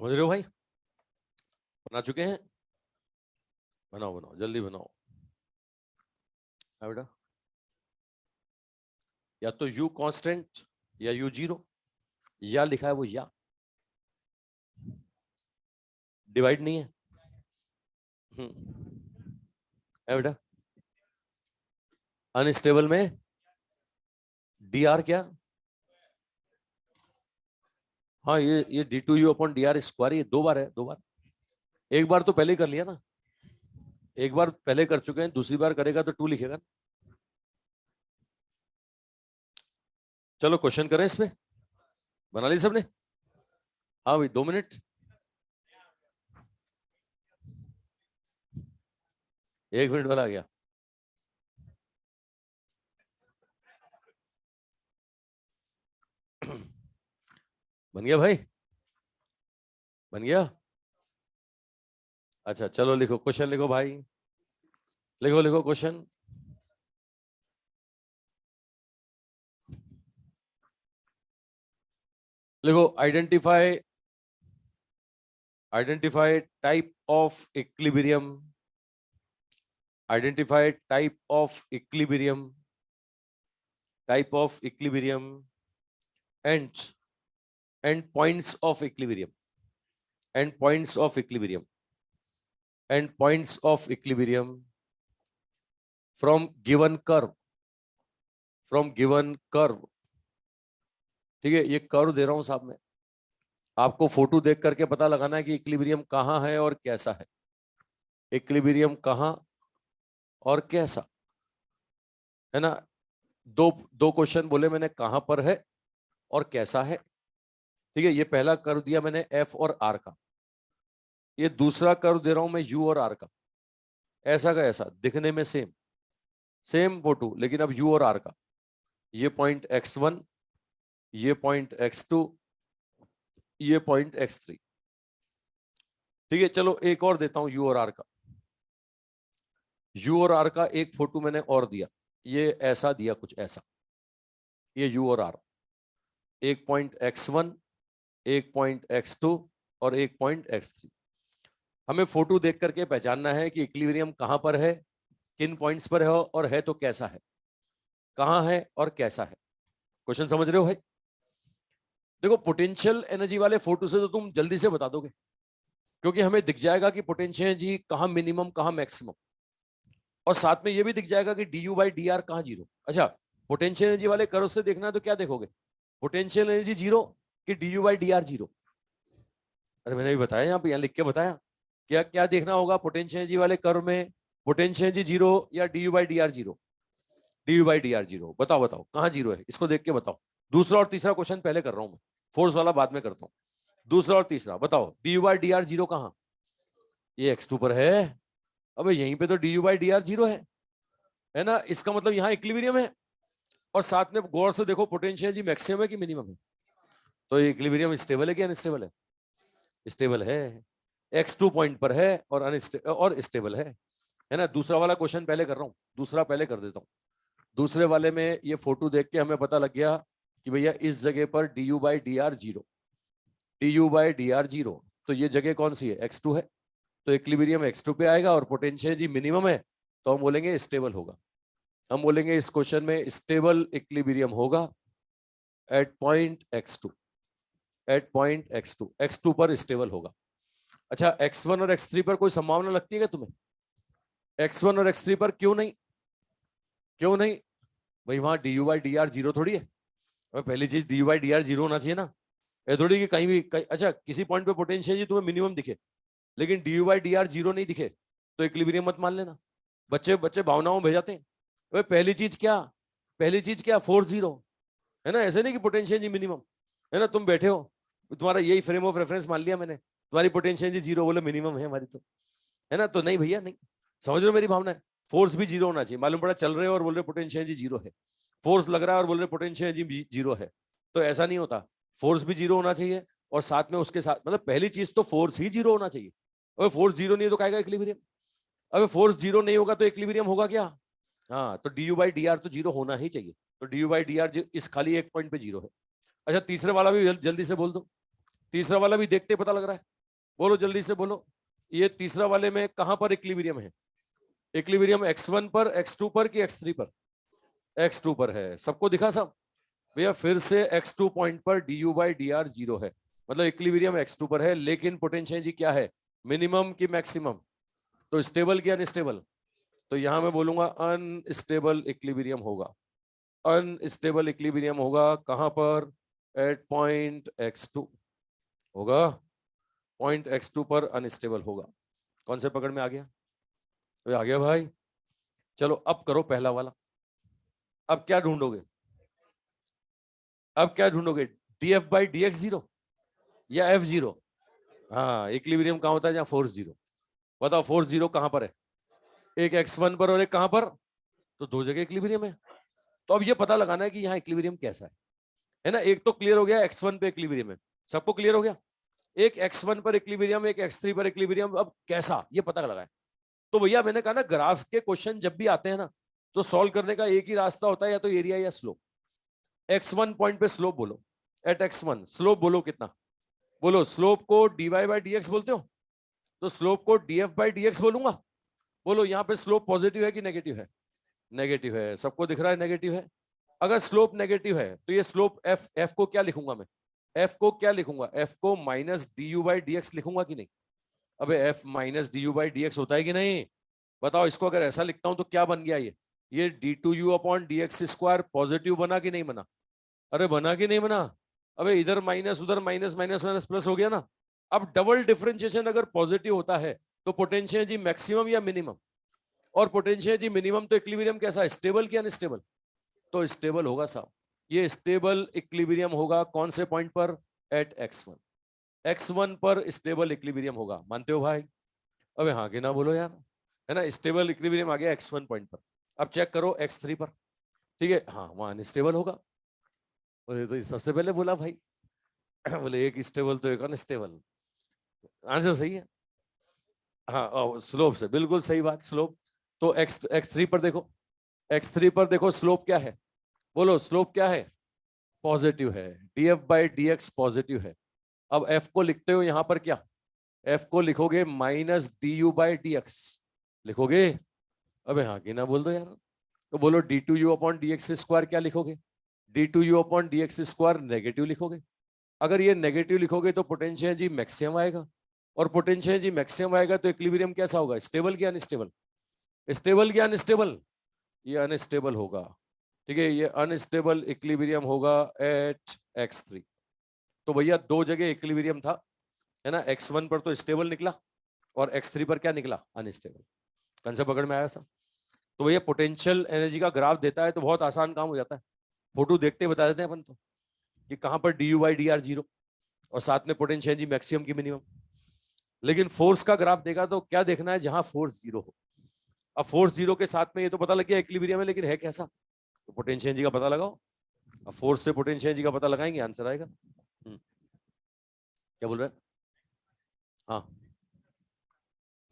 समझ रहे हो भाई? बना चुके हैं? बनाओ बनाओ, जल्दी बनाओ। हाँ बेटा, या तो u कांस्टेंट या u जीरो, या लिखा है वो या, डिवाइड नहीं है। है बेटा, अनस्टेबल में dr क्या? हाँ, ये d2u upon D R square, ये 2 बार है, 2 बार। एक बार तो पहले ही कर लिया ना, एक बार पहले कर चुके हैं, दूसरी बार करेगा तो 2 लिखेगा। चलो क्वेश्चन करें इस पे। बना ली सबने? हाँ भाई, 2 मिनट। 1 मिनट वाला आ गया। बन गया भाई? बन गया? अच्छा चलो लिखो, क्वेश्चन लिखो भाई, लिखो लिखो क्वेश्चन। लिखो, identify type of equilibrium, identify type of equilibrium and points of equilibrium, and points of equilibrium, and points of equilibrium from given curve, from given curve. ठीक है, ये कर्व दे रहा हूं साहब मैं, आपको फोटो देख करके पता लगाना है कि इक्विलिब्रियम कहां है और कैसा है। इक्विलिब्रियम कहां और कैसा, है ना? दो दो क्वेश्चन बोले मैंने, कहां पर है और कैसा है। ठीक है, ये पहला कर्व दिया मैंने एफ और आर का, ये दूसरा कर्व दे रहा हूं मैं यू और आर का। ऐसा का ऐसा, दिखने में सेम, सेम फोटो, लेकिन अब यू और आर का। ये पॉइंट x1, ये पॉइंट x2, ये पॉइंट x3। ठीक है, चलो एक और देता हूं यू और आर का। यू और आर का एक फोटो मैंने और दिया, ये ऐसा दिया कुछ ऐसा, ये यू और आर, एक पॉइंट x1, एक पॉइंट x2 और एक पॉइंट x3। हमें फोटो देख करके पहचानना है कि इक्विलिब्रियम कहां पर है, किन पॉइंट्स पर है और है तो कैसा है, कहां है और कैसा है। क्वेश्चन समझ रहे हो भाई? देखो, पोटेंशियल एनर्जी वाले फोटो से तो तुम जल्दी से बता दोगे, क्योंकि हमें दिख जाएगा कि पोटेंशियल एनर्जी कहां मिनिमम कहां मैक्सिमम, और साथ में ये भी दिख जाएगा कि D U by D R कहां जीरो। अच्छा, पोटेंशियल एनर्जी वाले कर्व से देखना है तो क्या देखोगे, पोटेंशियल एनर्जी जीरो कि D U by D R zero. अरे मैंने भी बताया, यहाँ पे यहाँ लिख के बताया, क्या क्या देखना होगा पोटेंशियल एनर्जी वाले कर्व में, पोटेंशियल एनर्जी जीरो या D U by D R zero. D U by D R zero, बताओ बताओ कहां जीरो है, इसको देख के बताओ। दूसरा और तीसरा क्वेश्चन पहले कर रहा हूं मैं, फोर्स वाला बाद में करता हूं। दूसरा और तीसरा बताओ, D U by D R zero कहां? ये x2 पर है। अबे यहीं पे तो D U by D R zero है ना? इसका मतलब यहाँ इक्विलिब्रियम है, और साथ में गौर से देखो पोटेंशियल जी मैक्सिमम है कि मिनिमम है। तो ये इक्विलिब्रियम स्टेबल है कि अनस्टेबल है? स्टेबल है, x2 पॉइंट पर है और स्टेबल है ना? दूसरा वाला क्वेश्चन पहले कर रहा हूँ, दूसरा पहले कर देता हूँ। दूसरे वाले में ये फोटो देख के हमें पता लग गया कि भैया इस जगह पर D U by D R zero, D U by D R zero, तो ये जगह कौन सी है? x2 है, तो इक्विलिब्रियम x2 पे आएगा, और पोटेंशियल जी मिनिमम है, तो हम बोलेंगे स्टेबल होगा। हम बोलेंगे इस क्वेश्चन में स्टेबल इक्विलिब्रियम होगा at point x2, at point x2 पर स्टेबल होगा। अच्छा, x1 और x3 पर कोई संभावना लगती है क्या तुम्हें? x1 और x3 पर क्यों नहीं? क्यों नहीं भाई? वहां D U by D R zero थोड़ी है। पहली चीज, D U by D R zero होना चाहिए ना, ये थोड़ी कि कहीं भी अच्छा किसी पॉइंट पे पोटेंशियल जी तुम्हें मिनिमम दिखे, लेकिन D U by D R zero नहीं दिखे, तो इक्विलिब्रियम मत मान लेना। बच्चे बच्चे भावनाओं भेज जाते हैं। भाई पहली चीज क्या, पहली चीज क्या, फोर्स जीरो, है ना? ऐसे नहीं कि पोटेंशियल जी मिनिमम, है ना? तुम बैठे हो, तुम्हारा यही फ्रेम ऑफ रेफरेंस मान लिया मैंने, तुम्हारी पोटेंशियल जी जीरो, बोले मिनिमम है हमारी तो, है ना? तो नहीं भैया नहीं, समझ रहे हो मेरी भावना है? फोर्स भी जीरो होना चाहिए। मालूम पड़ा चल रहे हो और बोल रहे पोटेंशियल जी जीरो है, फोर्स लग रहा है और बोल रहे पोटेंशियल जी जीरो है, तो ऐसा नहीं होता। फोर्स भी जीरो होना चाहिए, और साथ में उसके साथ मतलब पहली चीज तो फोर्स ही जीरो होना चाहिए। अगर फोर्स जीरो नहीं है तो कहेगा इक्विलिब्रियम। अगर फोर्स जीरो नहीं होगा तो इक्विलिब्रियम होगा क्या? हाँ, तो D U by D R तो जीरो होना ही चाहिए, तो D U by D R इस खाली एक पॉइंट पे जीरो है। अच्छा, तीसरे वाला भी जल्दी से बोल दो, तीसरा वाला भी देखते पता लग रहा है, बोलो जल्दी से बोलो। ये तीसरा वाले में कहां पर इक्विलिब्रियम है? इक्विलिब्रियम x1 पर, x2 पर कि x3 पर? x2 पर है। सबको दिखा सब? भैया फिर से x2 पॉइंट पर du by D R zero है, मतलब इक्विलिब्रियम x2 पर है, लेकिन पोटेंशियल जी क्या है, मिनिमम की मैक्सिमम? तो स्टेबल की अनस्टेबल? तो यहां मैं बोलूंगा अनस्टेबल इक्विलिब्रियम होगा। अनस्टेबल इक्विलिब्रियम होगा कहां पर? एट पॉइंट x2 होगा, पॉइंट x2 पर अनस्टेबल होगा। कौन से पकड़ में आ गया? आ गया भाई। चलो अब करो पहला वाला। अब क्या ढूंढोगे? अब क्या ढूंढोगे? df by D x zero या एफ जीरो? हाँ, इक्विलिब्रियम कहां होता है? जहां फोर्स जीरो। बताओ फोर्स जीरो कहां पर है? एक x1 पर और एक कहां पर? तो दो जगह इक्विलिब्रियम है। तो अब ये पता लगाना है कि यहाँ इक्विलिब्रियम कैसा है ना। एक तो क्लियर हो गया, x1 पे इक्विलिब्रियम है, सबको क्लियर हो गया। एक x1 पर इक्विलिब्रियम, एक x3 पर इक्विलिब्रियम, अब कैसा ये पता लगा है। तो भैया मैंने कहा ना, ग्राफ के क्वेश्चन जब भी आते हैं ना, तो सॉल्व करने का एक ही रास्ता होता है, या तो एरिया या स्लोप। x1 पॉइंट पे स्लोप बोलो, एट x1 स्लोप बोलो कितना? बोलो स्लोप को dy बाई डी एक्स बोलते हो, तो स्लोप को df बाई डी एक्स बोलूंगा। बोलो यहाँ पे स्लोप पॉजिटिव है कि नेगेटिव है? नेगेटिव है। सबको दिख रहा है नेगेटिव है। अगर स्लोप नेगेटिव है तो ये स्लोप एफ को क्या लिखूंगा मैं? एफ को क्या लिखूंगा? एफ को minus D U by D x लिखूंगा कि नहीं? अबे F minus D U by D x होता है कि नहीं? बताओ। इसको अगर ऐसा लिखता हूं तो क्या बन गया ये d two U upon d x square positive बना कि नहीं बना? अरे बना कि नहीं बना? अबे इधर माइनस उधर माइनस, माइनस माइनस प्लस हो गया ना। अब डबल डिफरेंशिएशन अगर पॉजिटिव होता है तो पोटेंशियल जी मैक्सिमम या मिनिमम? और पोटेंशियल जी मिनिमम तो इक्विलिब्रियम कैसा है, स्टेबल कि अनस्टेबल? तो स्टेबल होगा साहब। ये स्टेबल इक्विलिब्रियम होगा कौन से पॉइंट पर? Eight x1। x1 पर स्टेबल इक्विलिब्रियम होगा, मानते हो भाई? अबे हाँ कि ना बोलो यार। है ना, स्टेबल इक्विलिब्रियम आ गया x1 पॉइंट पर। अब चेक करो x3 पर। ठीक है, हाँ वहां अनस्टेबल होगा। बोले तो सबसे पहले बोला भाई। बोले एक स्टेबल तो एक अनस्टेबल। आंसर सही है। हाँ स्लोप से बिल्कुल सही बात, स्लोप। तो x3 पर देखो, x3 पर देखो स्लोप क्या है? बोलो स्लोप क्या है? पॉजिटिव है। df by D x positive है। अब f को लिखते हो यहां पर क्या? f को लिखोगे minus D U by D x लिखोगे। अबे हाँ कि ना बोल दो यार। तो बोलो d two U upon d x square क्या लिखोगे? D two U upon d x square negative लिखोगे। अगर ये नेगेटिव लिखोगे तो पोटेंशियल जी मैक्सिमम आएगा, और पोटेंशियल जी मैक्सिमम आएगा तो इक्विलिब्रियम कैसा होगा, स्टेबल क्या अनस्टेबल? स्टेबल क्या अनस्टेबल? ये अनस्टेबल होगा। ठीक है, ये अनस्टेबल इक्विलिब्रियम होगा एट x3। तो भैया दो जगह इक्विलिब्रियम था, है ना। x1 पर तो स्टेबल निकला, और x3 पर क्या निकला, अनस्टेबल। कंसेप्ट पकड़ में आया सब? तो भैया पोटेंशियल एनर्जी का ग्राफ देता है तो बहुत आसान काम हो जाता है। फोटो देखते बता देते हैं अपन तो, कि कहां पर D U by D R zero, और साथ में पोटेंशियल एनर्जी मैक्सिमम की मिनिमम। लेकिन फोर्स का ग्राफ देखा तो क्या देखना है, जहां फोर्स जीरो हो। अब फोर्स जीरो के साथ में ये तो पता लग गया इक्विलिब्रियम है, लेकिन है कैसा? तो पोटेंशियल एनर्जी का पता लगाओ। अब फोर्स से पोटेंशियल एनर्जी का पता लगाएंगे, आंसर आएगा। क्या बोल रहे हैं? हाँ।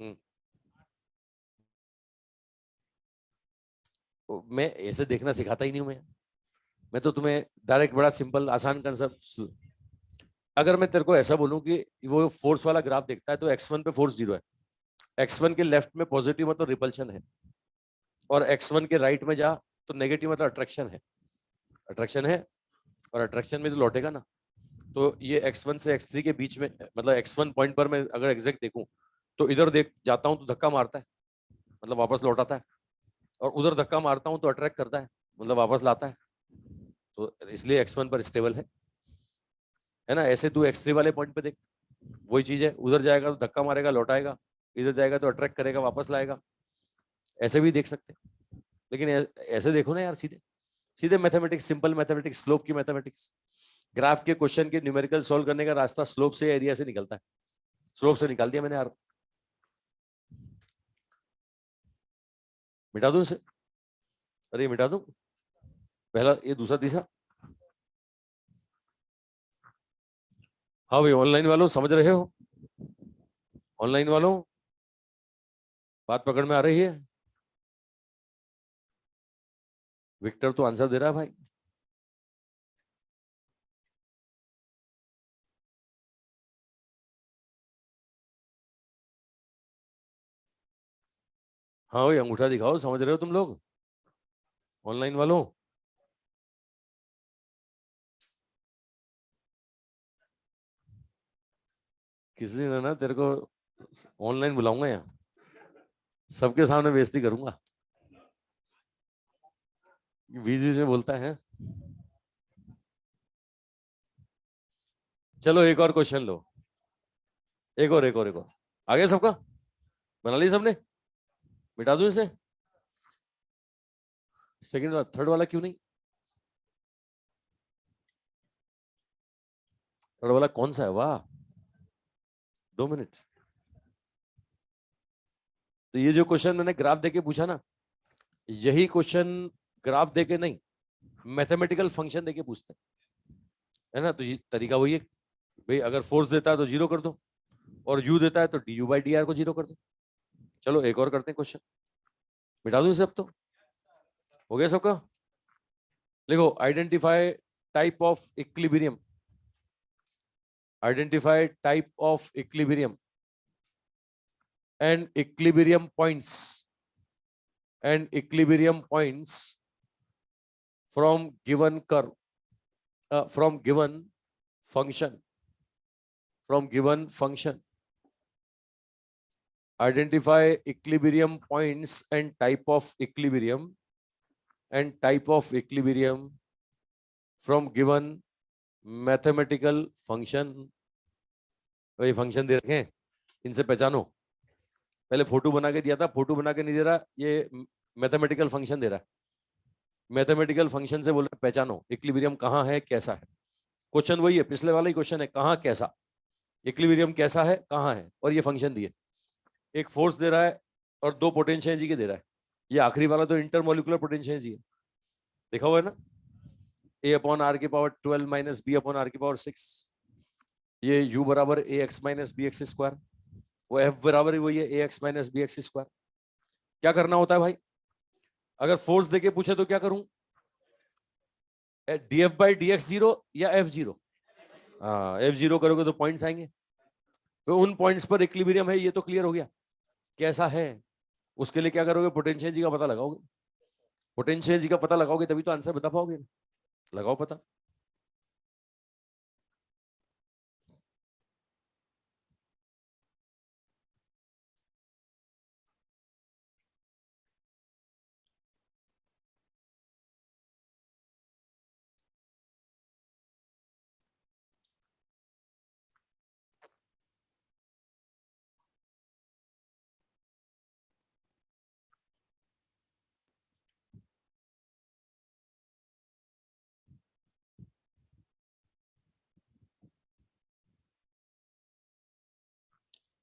हम्म। मैं ऐसे देखना सिखाता ही नहीं हूं मैं तो तुम्हें डायरेक्ट बड़ा सिंपल आसान कंसेप्ट। अगर मैं तेरे को ऐसा बोलूं कि वो फोर्स वाला ग्राफ देखता है तो x1 पे फोर्स जीरो है, x1 के लेफ्ट में पॉजिटिव मतलब रिपल्शन है, और x1 के राइट में जा तो नेगेटिव मतलब अट्रैक्शन है। अट्रैक्शन है, और अट्रैक्शन में तो लौटेगा ना। तो ये x1 से x3 के बीच में, मतलब x1 पॉइंट पर मैं अगर एग्जैक्ट देखूं तो इधर देख जाता हूं तो धक्का मारता है, मतलब वापस लौटाता है, और उधर धक्का मारता हूं तो अट्रैक्ट करता है, मतलब वापस लाता है। तो इसलिए x1 पर स्टेबल है ना। ऐसे तू x3 वाले पॉइंट पे देख, वही चीज है, उधर जाएगा तो धक्का मारेगा लौटाएगा, इधर जाएगा तो अट्रैक्ट करेगा वापस लाएगा। ऐसे भी देख सकते हैं, लेकिन ऐसे देखो ना यार, सीधे सीधे मैथमेटिक्स, सिंपल मैथमेटिक्स, स्लोप की मैथमेटिक्स। ग्राफ के क्वेश्चन के न्यूमेरिकल सॉल्व करने का रास्ता स्लोप से, एरिया से निकलता है। स्लोप से निकाल दिया मैंने यार। मिटा दूं इसे? अरे मिटा दूं? पहला ये, दूसरा, तीसरा। हाँ भाई, ऑनलाइन वालों समझ रहे हो? ऑनलाइन वालों बात पकड़ में आ रही है? विक्टर तो आंसर दे रहा है भाई। हाँ भाई अंगूठा दिखाओ, समझ रहे हो तुम लोग ऑनलाइन वालों? किसी दिन है ना तेरे को ऑनलाइन बुलाऊंगा, यहाँ सबके सामने बेइज्जती करूंगा, बीच बीच में बोलता है। चलो एक और क्वेश्चन लो, एक और आ गया सबका? बना लिया सबने? मिटा दूं इसे? सेकंड वाला, थर्ड वाला क्यों नहीं? थर्ड वाला कौन सा है? वाह, 2 मिनट। तो ये जो क्वेश्चन मैंने ग्राफ देके पूछा ना, यही क्वेश्चन ग्राफ देके नहीं, मैथमेटिकल फंक्शन देके पूछते हैं, है ना? तो ये तरीका वही है भाई, अगर फोर्स देता है तो जीरो कर दो, और यू देता है तो D U by D R को जीरो कर दो। चलो एक और करते हैं क्वेश्चन, मिटा दूं इसे अब तो? हो गया सबका? देखो, identify type of equilibrium, identify type of equilibrium and equilibrium points, and equilibrium points from given curve, from given function, from given function. Identify equilibrium points and type of equilibrium, and type of equilibrium from given mathematical function. ये फंक्शन दे रखे हैं, इनसे पहचानो। पहले फोटो बना के दिया था, फोटो बना के नहीं दे रहा, ये मैथमेटिकल फंक्शन दे रहा है। मैथमेटिकल फंक्शन से बोल रहे पहचानो इक्विलिब्रियम कहाँ है, कैसा है। क्वेश्चन वही है, पिछले वाला ही क्वेश्चन है, कहाँ कैसा, इक्विलिब्रियम कैसा है, कहाँ है, और ये फंक्शन दिए। एक फोर्स दे रहा है और दो पोटेंशियल एनर्जी के दे रहा है। ये आखिरी वाला तो इंटरमोलिकुलर पोटेंशियल एनर्जी है, देखा हुआ है ना, ए अपॉन आर की power 12 minus B upon are की पावर 6। ये u बराबर A X minus B X square, वो f बराबर ही वही है A X minus B X square. क्या करना होता है भाई, अगर फोर्स देके पूछे तो क्या करूं, D F by D x zero या एफ जीरो? हाँ, एफ जीरो करोगे तो पॉइंट्स आएंगे, तो उन पॉइंट्स पर इक्विलिब्रियम है, ये तो क्लियर हो गया कैसा है। उसके लिए क्या करोगे, पोटेंशियल जी का पता लगाओगे, पोटेंशियल जी का पता लगाओगे तभी तो आंसर बता पाओगे। लगाओ पता।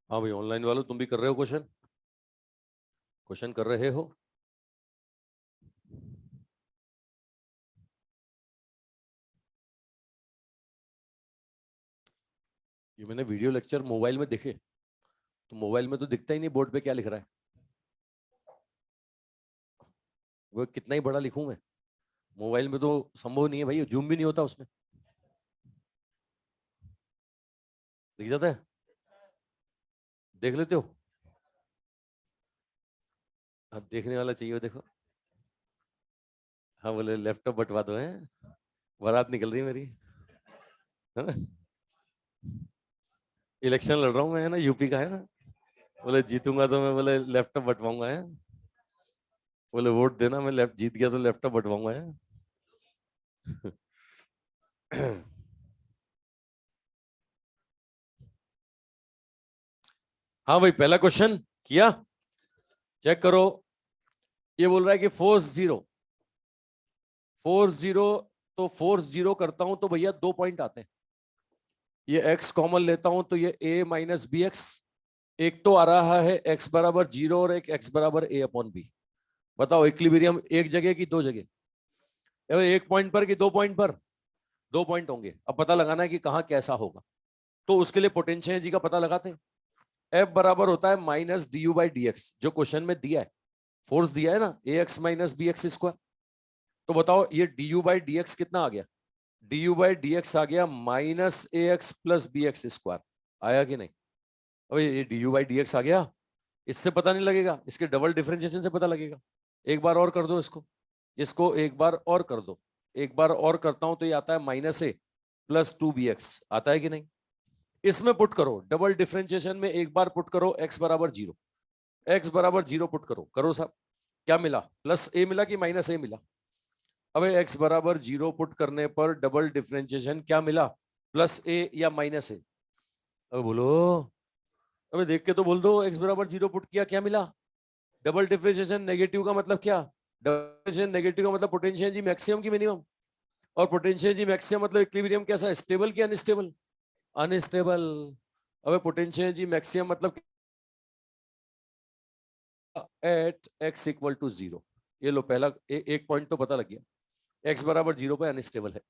हाँ भाई ऑनलाइन वालों, तुम भी कर रहे हो क्वेश्चन, क्वेश्चन कर रहे हो? ये मैंने वीडियो लेक्चर मोबाइल में देखे, तो मोबाइल में तो दिखता ही नहीं बोर्ड पे क्या लिख रहा है, वो कितना ही बड़ा लिखूं मैं, मोबाइल में तो संभव नहीं है भाई, जूम भी नहीं होता उसमें, दिख जाता है, देख लेते हो? अब देखने वाला चाहिए, देखो। हाँ बोले लैपटॉप बंटवा दो, है बारात निकल रही है मेरी, है ना? इलेक्शन लड़ रहा हूँ मैं, है ना, यूपी का, है ना। बोले जीतूंगा तो मैं बोले लैपटॉप बंटवाऊंगा, है। बोले वोट देना, मैं जीत गया तो लैपटॉप बंटवाऊंगा, है। हाँ भाई, पहला क्वेश्चन किया, चेक करो। ये बोल रहा है कि फोर्स जीरो, फोर्स जीरो, तो फोर्स जीरो करता हूं तो भैया 2 पॉइंट आते हैं, ये x कॉमन लेता हूं तो ये a माइनस बी एक्स, एक तो आ रहा है x बराबर जीरो और एक x बराबर a अपॉन बी। बताओ इक्विलिब्रियम एक जगह की दो जगह, एक पॉइंट पर कि 2 पॉइंट पर? 2 पॉइंट होंगे। अब पता लगाना है कि कहाँ कैसा होगा, तो उसके लिए पोटेंशियल जी का पता लगाते हैं। F बराबर होता है minus D U by D X, जो क्वेश्चन में दिया है, फोर्स दिया है ना, A X minus B X square. तो बताओ ये D U by D X कितना आ गया, D U by D X आ गया minus A X plus B X square, आया कि नहीं? अब ये D U by D X आ गया, इससे पता नहीं लगेगा, इसके डबल डिफरेंशिएशन से पता लगेगा। एक बार और कर दो इसको, इसको एक बार और कर दो। एक बार और करता हूं तो ये आता है -a+2bx, आता है कि नहीं? इसमें पुट करो डबल डिफरेंशिएशन में, एक बार पुट करो x बराबर 0, x बराबर 0 पुट करो, करो साहब। क्या मिला? +a मिला कि -a मिला? अबे x बराबर 0 पुट करने पर डबल डिफरेंशिएशन क्या मिला, +a या -a? अब बोलो, अबे देख के तो बोल दो, x बराबर 0 पुट किया, क्या मिला? डबल डिफरेंशिएशन नेगेटिव का मतलब क्या? डबल नेगेटिव का मतलब पोटेंशियल एनर्जी मैक्सिमम की मिनिमम, और पोटेंशियल एनर्जी मैक्सिमम मतलब इक्विलिब्रियम कैसा है, स्टेबल कि अनस्टेबल? अनस्टेबल। अबे पोटेंशियल एनर्जी मैक्सिमम मतलब एट x इक्वल टू 0। ये लो पहला एक पॉइंट तो पता लग गया, x बराबर 0 पे अनस्टेबल है,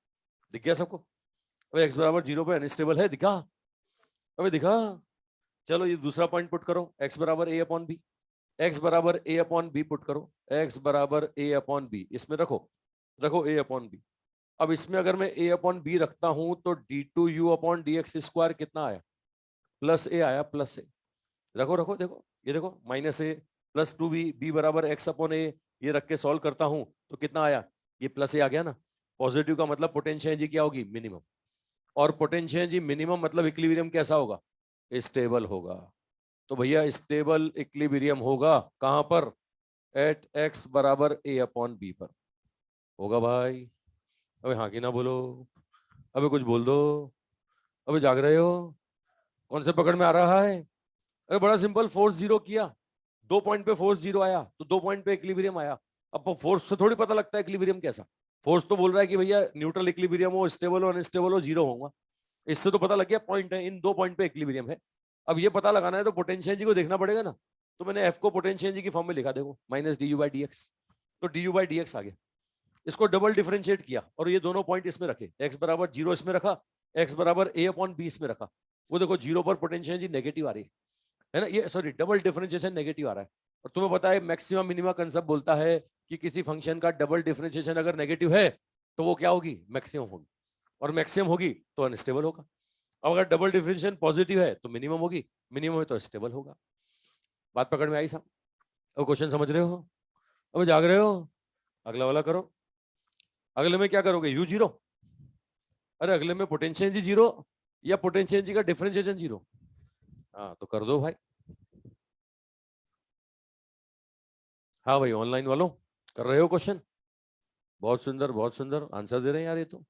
दिख गया सबको? अबे x बराबर 0 पे अनस्टेबल है, दिखा? अबे दिखा? चलो ये दूसरा पॉइंट पुट करो, x बराबर a अपॉन बी, x बराबर a अपॉन बी पुट करो, x बराबर a अपॉन बी, इसमें रखो, रखो a अपॉन बी। अब इसमें अगर मैं a अपॉन बी रखता हूं तो d2u अपॉन dx² कितना आया, +a आया, +a। रखो रखो, देखो ये देखो, -a+2b, b बराबर x अपॉन a, ये रख के सॉल्व करता हूं तो कितना आया, ये +a आ गया ना। पॉजिटिव का मतलब पोटेंशियल एनर्जी क्या होगी, मिनिमम, और पोटेंशियल एनर्जी मिनिमम मतलब इक्विलिब्रियम कैसा होगा, स्टेबल होगा। तो भैया स्टेबल इक्विलिब्रियम होगा कहां पर, एट x बराबर a अपॉन b पर होगा भाई। अबे हाँ कि ना बोलो, अबे कुछ बोल दो, अबे जाग रहे हो, कौन से पकड़ में आ रहा है? अरे बड़ा सिंपल, फोर्स 0 किया, 2 पॉइंट पे फोर्स 0 आया तो 2 पॉइंट पे इक्विलिब्रियम आया। अब फोर्स से थोड़ी पता लगता है इक्विलिब्रियम कैसा, फोर्स तो बोल रहा है कि भैया न्यूट्रल इक्विलिब्रियम हो, स्टेबल हो, अनस्टेबल हो, 0 होगा। इससे तो पता लग गया पॉइंट है, इन 2 पॉइंट पे इक्विलिब्रियम है। अब ये पता लगाना है तो पोटेंशियल जी को देखना पड़ेगा ना, तो मैंने एफ को पोटेंशियल जी की फॉर्म में लिखा, देखो -du/dx, तो du/dx आ गया। इसको डबल डिफरेंशिएट किया और ये दोनों पॉइंट इसमें रखे, x बराबर 0 इसमें रखा, x बराबर a अपॉन बी इसमें रखा। वो देखो 0 पर पोटेंशियल एनर्जी नेगेटिव आ रही है ना, ये सॉरी डबल डिफरेंशिएशन नेगेटिव आ रहा है। और तुम्हें पता है मैक्सिमम मिनिमम कंसेप्ट बोलता है कि किसी फंक्शन का डबल डिफरेंशिएशन अगर नेगेटिव है तो वो क्या होगी, मैक्सिमम होगी, और मैक्सिमम होगी तो अनस्टेबल होगा। अब अगर डबल डिफरेंशिएशन पॉजिटिव है तो मिनिमम होगी, मिनिमम है तो स्टेबल होगा। बात पकड़ में आई साहब? अब क्वेश्चन समझ रहे हो? अब जाग रहे हो? अगला वाला करो। अगले में क्या करोगे, u0? अरे अगले में पोटेंशियल एनर्जी 0 या पोटेंशियल एनर्जी का डिफरेंशिएशन 0? हाँ तो कर दो भाई। हाँ भाई ऑनलाइन वालों, कर रहे हो क्वेश्चन? बहुत सुंदर, बहुत सुंदर आंसर दे रहे हैं यार ये तो।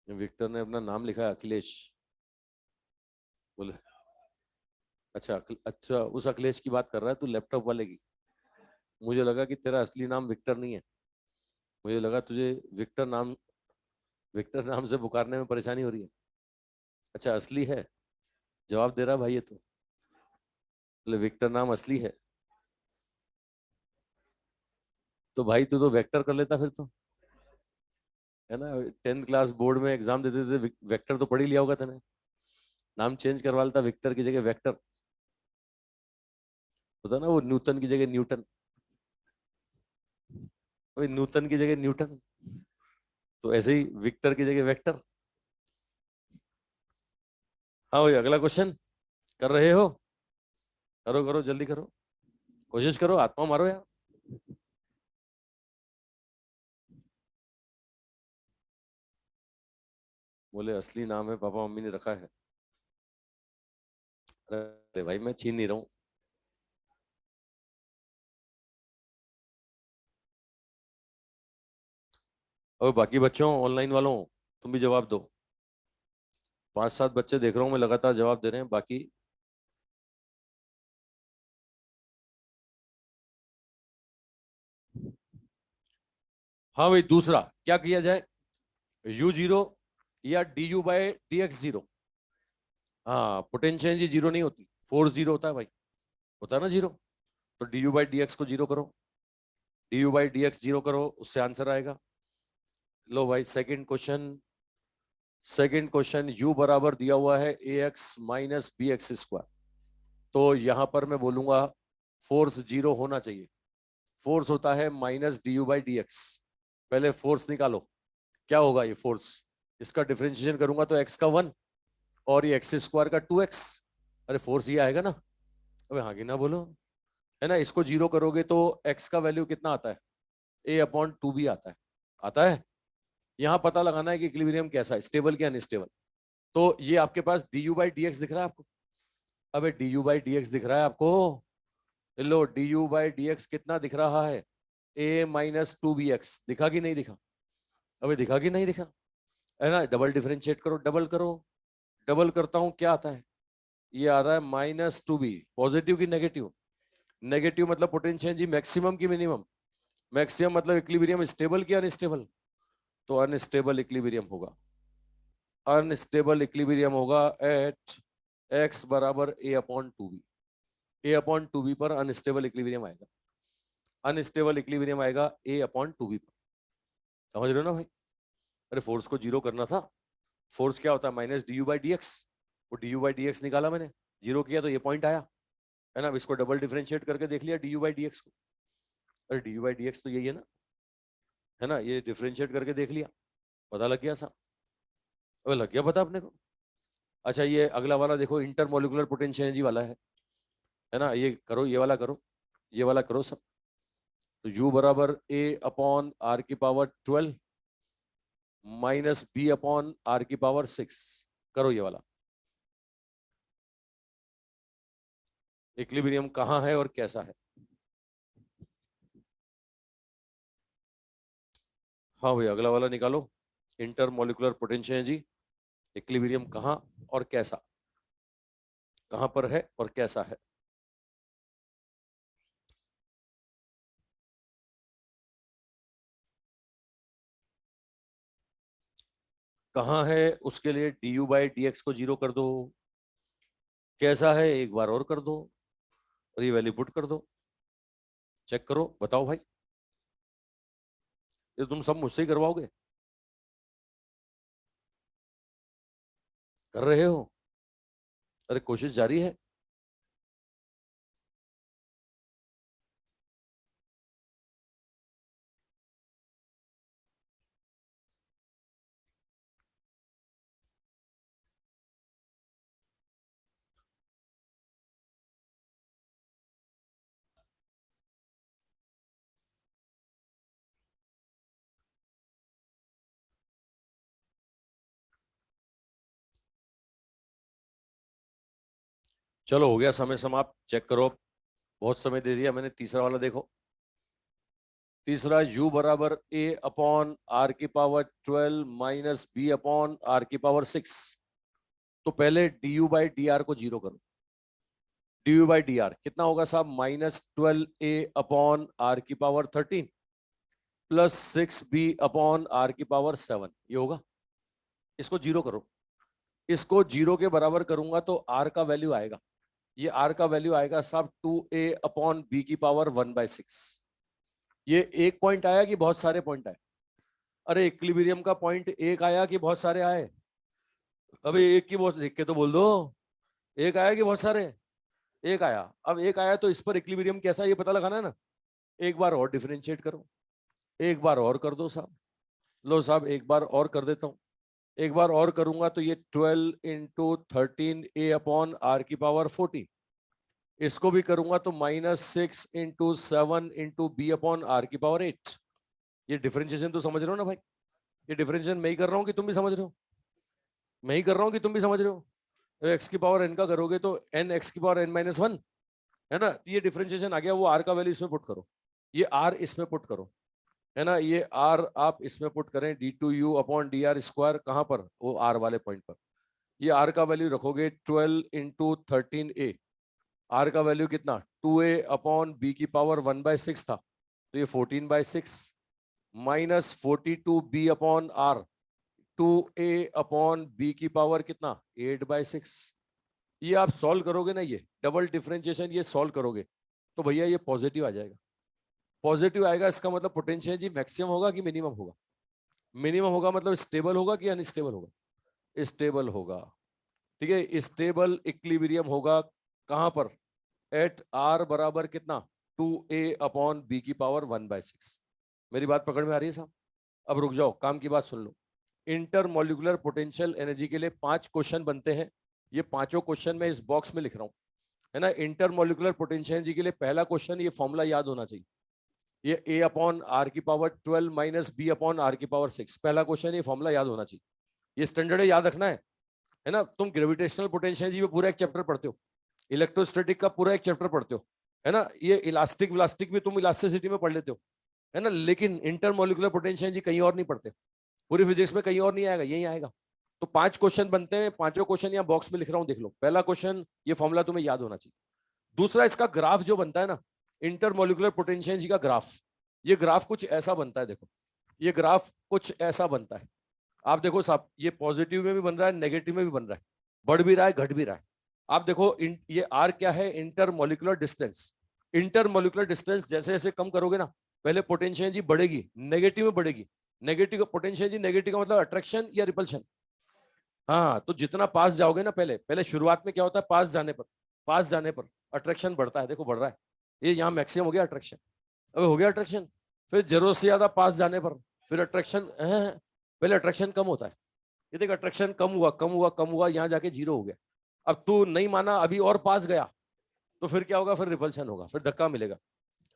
विक्टर ने अपना नाम लिखा है अखिलेश, बोले अच्छा अच्छा, उस अखिलेश की बात कर रहा है तू, लैपटॉप वाले की? मुझे लगा कि तेरा असली नाम विक्टर नहीं है, मुझे लगा तुझे विक्टर नाम से पुकारने में परेशानी हो रही है। अच्छा असली है, जवाब दे रहा भाई ये तो, बोले विक्टर नाम असली है। तो भाई तू तो वेक्टर कर लेता फिर तो, है ना? 10th क्लास बोर्ड में एग्जाम देते थे, वेक्टर तो पढ़ ही लिया होगा तूने, नाम चेंज करवा लेता, विक्टर की जगह वेक्टर होता ना, वो न्यूटन की जगह न्यूटन, वही नूतन की जगह न्यूटन, तो ऐसे ही विक्टर की जगह वेक्टर। हाँ भाई अगला क्वेश्चन कर रहे हो? करो करो जल्दी करो, कोशिश करो, आत्मा मारो यार। बोले असली नाम है, पापा मम्मी ने रखा है। अरे भाई मैं छीन नहीं रहा हूँ। और बाकी बच्चों ऑनलाइन वालों, तुम भी जवाब दो। 5-7 बच्चे देख रहा हूँ मैं लगातार जवाब दे रहे हैं, बाकी हाँ भाई दूसरा क्या किया जाए, u0 या du/dx0? हाँ पोटेंशियल एनर्जी 0 नहीं होती, फोर्स 0 होता है भाई, होता है ना 0, तो du/dx को 0 करो, du/dx 0 करो, उससे आंसर आएगा। लो भाई second question, second question u बराबर दिया हुआ है ax - bx², तो यहां पर मैं बोलूंगा फोर्स 0 होना चाहिए, फोर्स होता है -du/dx, पहले फोर्स निकालो, क्या होगा ये फोर्स, इसका डिफरेंशिएशन करूंगा तो x का 1 और ये x स्क्वायर का 2x, अरे फोर्स ये आएगा ना। अबे हाँ कि ना बोलो, है ना। इसको जीरो करोगे तो x का वैल्यू कितना आता है, a/2b आता है, आता है। यहां पता लगाना है कि इक्विलिब्रियम कैसा है, स्टेबल क्या अनस्टेबल। तो ये आपके पास du/dx दिख रहा है आपको, अबे du/dx दिख रहा है आपको, लो du/dx कितना दिख रहा है, a-2bx, दिखा कि नहीं दिखा, अबे दिखा कि नहीं दिखा, है ना। डबल डिफरेंशिएट करो, डबल करो, डबल करता हूं क्या आता है, ये आ रहा है -2b। पॉजिटिव की नेगेटिव, नेगेटिव मतलब पोटेंशियल जी मैक्सिमम की मिनिमम, मैक्सिमम मतलब इक्विलिब्रियम स्टेबल की अनस्टेबल, तो अनस्टेबल इक्विलिब्रियम होगा, अनस्टेबल इक्विलिब्रियम होगा एट x बराबर a/2b, a/2b पर अनस्टेबल इक्विलिब्रियम आएगा, अनस्टेबल इक्विलिब्रियम आएगा a/2b पर। समझ रहे हो ना भाई। अरे फोर्स को जीरो करना था, फोर्स क्या होता है -du/dx, वो du/dx निकाला मैंने, जीरो किया तो ये पॉइंट आया, है ना। अब इसको डबल डिफरेंशिएट करके देख लिया du/dx को, अरे du/dx तो यही है ना, ये डिफरेंशिएट करके देख लिया, पता लग गया साहब, अब लग गया पता अपने को। अच्छा ये अगला वाला देखो, इंटरमोलिकुलर पोटेंशियल एनर्जी वाला है ना, ये करो, ये वाला करो, ये वाला करो सब। तो u बराबर a/r⁻12 माइनस b/r⁻6, करो ये वाला। इक्विलिब्रियम कहाँ है और कैसा है, हाँ भाई अगला वाला निकालो, इंटरमोलिकुलर पोटेंशियल एनर्जी, इक्विलिब्रियम कहाँ और कैसा, कहाँ पर है और कैसा है। कहाँ है उसके लिए du/dx को जीरो कर दो, कैसा है एक बार और कर दो, और ये वैल्यू पुट कर दो, चेक करो बताओ भाई, ये तुम सब मुझसे ही करवाओगे, कर रहे हो, अरे कोशिश जारी है। चलो हो गया समय समाप्त, चेक करो, बहुत समय दे दिया मैंने। तीसरा वाला देखो, तीसरा u बराबर a/r⁻12 माइनस b/r⁻6। तो पहले du/dr को जीरो करो, du/dr कितना होगा साहब, -12a/r⁻13 प्लस 6b/r�7, ये होगा। इसको जीरो करो, इसको जीरो के बराबर करूंगा तो r का वैल्यू आएगा, ये r का वैल्यू आएगा साहब 2a/b⁻1/6। ये एक पॉइंट आया कि बहुत सारे पॉइंट आए, अरे इक्विलिब्रियम का पॉइंट एक आया कि बहुत सारे आए, अबे एक की बहुत लिख के तो बोल दो, एक आया कि बहुत सारे, एक आया। अब एक आया तो इस पर इक्विलिब्रियम कैसा है ये पता लगाना है ना, एक बार और डिफरेंशिएट करो, एक बार और कर दो साहब, लो साहब एक बार और कर देता हूँ, एक बार और करूंगा तो ये 12 इंटू 13a/r⁻14, इसको भी करूंगा तो -6 इंटू 7 इंटू b/r⁸। ये डिफरेंशिएशन तो समझ रहे हो ना भाई, ये डिफरेंशिएशन मैं ही कर रहा हूँ कि तुम भी समझ रहे हो, मैं ही कर रहा हूँ कि तुम भी समझ रहे हो। एक्स की पावर एन का करोगे तो एन एक्स की पावर n-1, है ना। ये डिफरेंशिएशन आ गया, वो आर का वैल्यू इसमें पुट करो, ये आर इसमें पुट करो, है ना। ये आर आप इसमें पुट करें, d2u/dr², कहां पर, वो आर वाले पॉइंट पर। ये आर का वैल्यू रखोगे 12 इंटू 13a, आर का वैल्यू कितना 2a/b⁻1/6 था, तो ये 14/6 माइनस 42b/r, 2a/b की पावर कितना 8/6। ये आप सॉल्व करोगे ना, ये डबल डिफरेंशिएशन ये सॉल्व करोगे तो भैया ये पॉजिटिव आ जाएगा, पॉजिटिव आएगा इसका मतलब पोटेंशियल जी मैक्सिमम होगा कि मिनिमम होगा, मिनिमम होगा मतलब स्टेबल होगा कि अनस्टेबल होगा, स्टेबल होगा, ठीक है। स्टेबल इक्विलिब्रियम होगा कहां पर, एट आर बराबर कितना 2a/b⁻1/6। मेरी बात पकड़ में आ रही है साहब। अब रुक जाओ, काम की बात सुन लो। इंटरमोलिकुलर पोटेंशियल एनर्जी के लिए 5 क्वेश्चन बनते हैं। ये पांचों क्वेश्चन मैं इस बॉक्स में लिख रहा हूँ, है ना। इंटरमोलिकुलर पोटेंशियल एनर्जी के लिए पहला क्वेश्चन, ये फॉर्मूला याद होना चाहिए। ये A अपॉन आर की power 12 minus B upon are की पावर 6, पहला क्वेश्चन, ये फॉर्मूला याद होना चाहिए। ये स्टैंडर्ड है, याद रखना है ना। तुम ग्रेविटेशनल पोटेंशियल एनर्जी में पूरा एक चैप्टर पढ़ते हो, इलेक्ट्रोस्टैटिक का पूरा एक चैप्टर पढ़ते हो, है ना। ये इलास्टिक विलास्टिक भी तुम इलास्टिसिटी में पढ़ लेते हो, है ना। लेकिन इंटरमोलिकुलर पोटेंशियल एनर्जी कहीं और नहीं पढ़ते, पूरी फिजिक्स में कहीं और नहीं आएगा, यही आएगा। तो 5 क्वेश्चन बनते हैं, पांचों क्वेश्चन यहाँ बॉक्स में लिख रहा हूँ, देख लो। पहला क्वेश्चन, ये फॉर्मूला तुम्हें याद होना चाहिए। दूसरा, इसका ग्राफ जो बनता है ना, इंटरमोलिकुलर पोटेंशियल एनर्जी का ग्राफ, ये ग्राफ कुछ ऐसा बनता है, देखो। ये ग्राफ कुछ ऐसा बनता है, आप देखो साहब, ये पॉजिटिव में भी बन रहा है, नेगेटिव में भी बन रहा है, बढ़ भी रहा है, घट भी रहा है। आप देखो, ये आर क्या है, इंटरमोलिकुलर डिस्टेंस। इंटरमोलिकुलर डिस्टेंस जैसे जैसे कम करोगे ना, पहले पोटेंशियल एनर्जी बढ़ेगी, नेगेटिव में बढ़ेगी। नेगेटिव पोटेंशियल एनर्जी, नेगेटिव का मतलब अट्रैक्शन या रिपल्शन। हाँ, तो जितना पास जाओगे ना, पहले पहले शुरुआत में क्या होता है, पास जाने पर अट्रैक्शन बढ़ता है, देखो बढ़ रहा है। ये यहाँ मैक्सिमम हो गया अट्रैक्शन, अब हो गया अट्रैक्शन। फिर जरूरत से ज्यादा पास जाने पर फिर अट्रैक्शन, पहले अट्रैक्शन कम होता है, ये देख अट्रैक्शन कम हुआ कम हुआ कम हुआ, यहाँ जाके जीरो हो गया। अब तू नहीं माना, अभी और पास गया, तो फिर क्या होगा, फिर रिपल्शन होगा, फिर धक्का मिलेगा।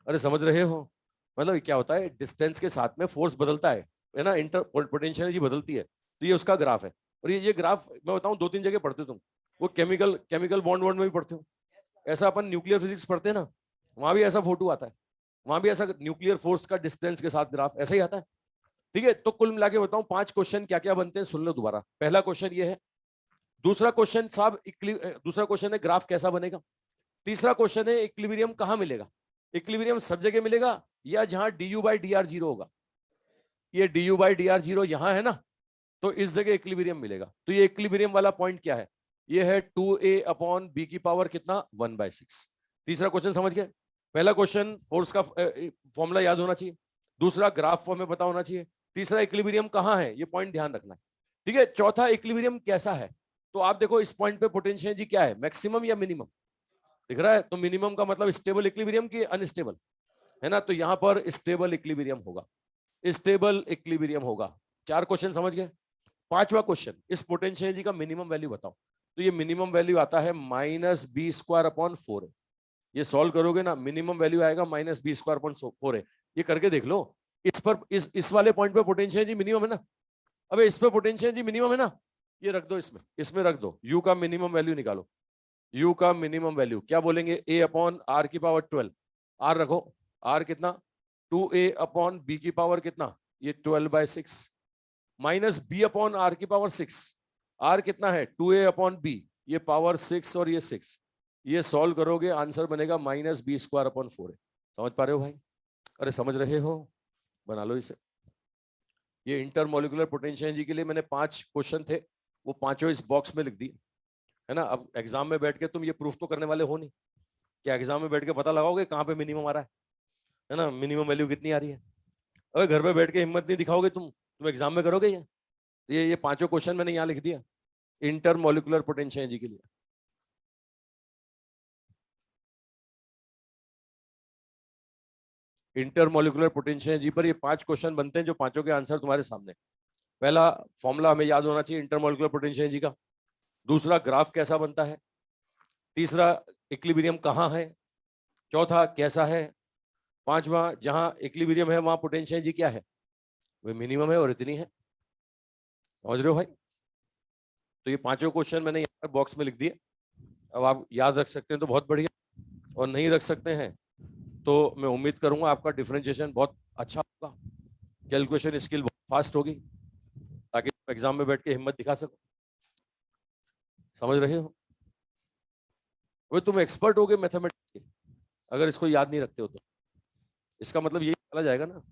अरे समझ रहे हो, मतलब क्या होता है, डिस्टेंस के साथ में फोर्स बदलता है ना, इंटर पोटेंशियल एनर्जी बदलती है। तो ये उसका ग्राफ है। और ये ग्राफ मैं बताऊं, 2-3 जगह पढ़ते हो तुम, वो केमिकल केमिकल बॉन्ड वॉन्ड में भी पढ़ते हो, ऐसा अपन न्यूक्लियर फिजिक्स पढ़ते हैं ना, वहां भी ऐसा फोटो आता है, वहां भी ऐसा न्यूक्लियर फोर्स का डिस्टेंस के साथ ग्राफ ऐसा ही आता है। ठीक है, तो कुल मिला के बताऊं, 5 क्वेश्चन क्या क्या बनते हैं, सुन लो दोबारा। पहला क्वेश्चन ये है। दूसरा क्वेश्चन साहब, दूसरा क्वेश्चन है ग्राफ कैसा बनेगा। तीसरा क्वेश्चन है इक्विलिब्रियम कहां मिलेगा। इक्विलिब्रियम सब जगह मिलेगा, या जहां du/dr जीरो होगा। ये du/dr जीरो यहां है ना, तो इस जगह इक्विलिब्रियम मिलेगा। तो ये इक्विलिब्रियम वाला पॉइंट क्या है, ये है 2a अपॉन बी की पावर कितना, 1/6। तीसरा क्वेश्चन समझ गए। पहला क्वेश्चन फोर्स का फॉर्मूला याद होना चाहिए, दूसरा ग्राफ फॉर्म में पता होना चाहिए, तीसरा इक्विलिब्रियम कहां है, ये पॉइंट ध्यान रखना है। ठीक है, चौथा इक्विलिब्रियम कैसा है। तो आप देखो इस पॉइंट पे पोटेंशियल जी क्या है, मैक्सिमम या मिनिमम, दिख रहा है। तो मिनिमम का मतलब स्टेबल इक्विलिब्रियम की अनस्टेबल, है ना। तो यहां पर स्टेबल इक्विलिब्रियम होगा, स्टेबल इक्विलिब्रियम होगा। 4 क्वेश्चन समझ गए। पांचवा क्वेश्चन, इस पोटेंशियल एनर्जी का मिनिमम वैल्यू बताओ। तो ये मिनिमम वैल्यू आता है -b² अपॉन 4 है। ये सॉल्व करोगे ना, मिनिमम वैल्यू आएगा -b² अपॉन 4 है। ये करके देख लो। इस पर इस वाले पॉइंट पे पोटेंशियल एनर्जी मिनिमम है ना, अबे इस पे पोटेंशियल एनर्जी मिनिमम है ना, ये रख दो, इसमें इसमें रख दो, यू का मिनिमम वैल्यू निकालो। यू का मिनिमम वैल्यू क्या बोलेंगे, a अपॉन आर की पावर 12, आर रखो, आर कितना, 2a अपॉन बी की पावर कितना, ये 12/6, माइनस बी अपॉन आर की पावर 6, आर कितना है 2a अपॉन बी, ये पावर 6 और ये 6, ये सॉल्व करोगे आंसर बनेगा -b² अपॉन 4 है। समझ पा रहे हो भाई, अरे समझ रहे हो, बना लो इसे। ये इंटरमोलिकुलर पोटेंशियल एनर्जी के लिए मैंने 5 क्वेश्चन थे, वो पांचों इस बॉक्स में लिख दिए, है ना। अब एग्जाम में बैठ के तुम ये प्रूफ तो करने वाले हो नहीं, क्या एग्जाम में बैठ के पता लगाओगे कहाँ पे मिनिमम आ रहा है ना, मिनिमम वैल्यू कितनी आ रही है। अगर घर पे बैठ के हिम्मत नहीं दिखाओगे तुम एग्जाम में करोगे ये पांचों क्वेश्चन मैंने यहाँ लिख दिया इंटरमोलिकुलर पोटेंशियल एनर्जी के लिए। इंटरमोलिकुलर पोटेंशियल एनर्जी पर ये 5 क्वेश्चन बनते हैं, जो पांचों के आंसर तुम्हारे सामने। पहला, फॉर्मूला हमें याद होना चाहिए इंटरमोलिकुलर पोटेंशियल एनर्जी का। दूसरा, ग्राफ कैसा बनता है। तीसरा, इक्विलिब्रियम कहाँ है। चौथा, कैसा है। पांचवा, जहां इक्विलिब्रियम है वहां पोटेंशियल एनर्जी क्या है, वो मिनिमम है और इतनी है। समझ रहे हो भाई। तो ये पांचों क्वेश्चन मैंने यहाँ पर बॉक्स में लिख दिए। अब आप याद रख सकते हैं तो बहुत बढ़िया, और नहीं रख सकते हैं तो मैं उम्मीद करूंगा आपका डिफरेंशिएशन बहुत अच्छा होगा, कैलकुलेशन स्किल बहुत फास्ट होगी, ताकि तुम एग्जाम में बैठ के हिम्मत दिखा सको। समझ रहे हो, वो तुम एक्सपर्ट हो गए मैथमेटिक्स के, अगर इसको याद नहीं रखते हो तो इसका मतलब यही चला जाएगा ना।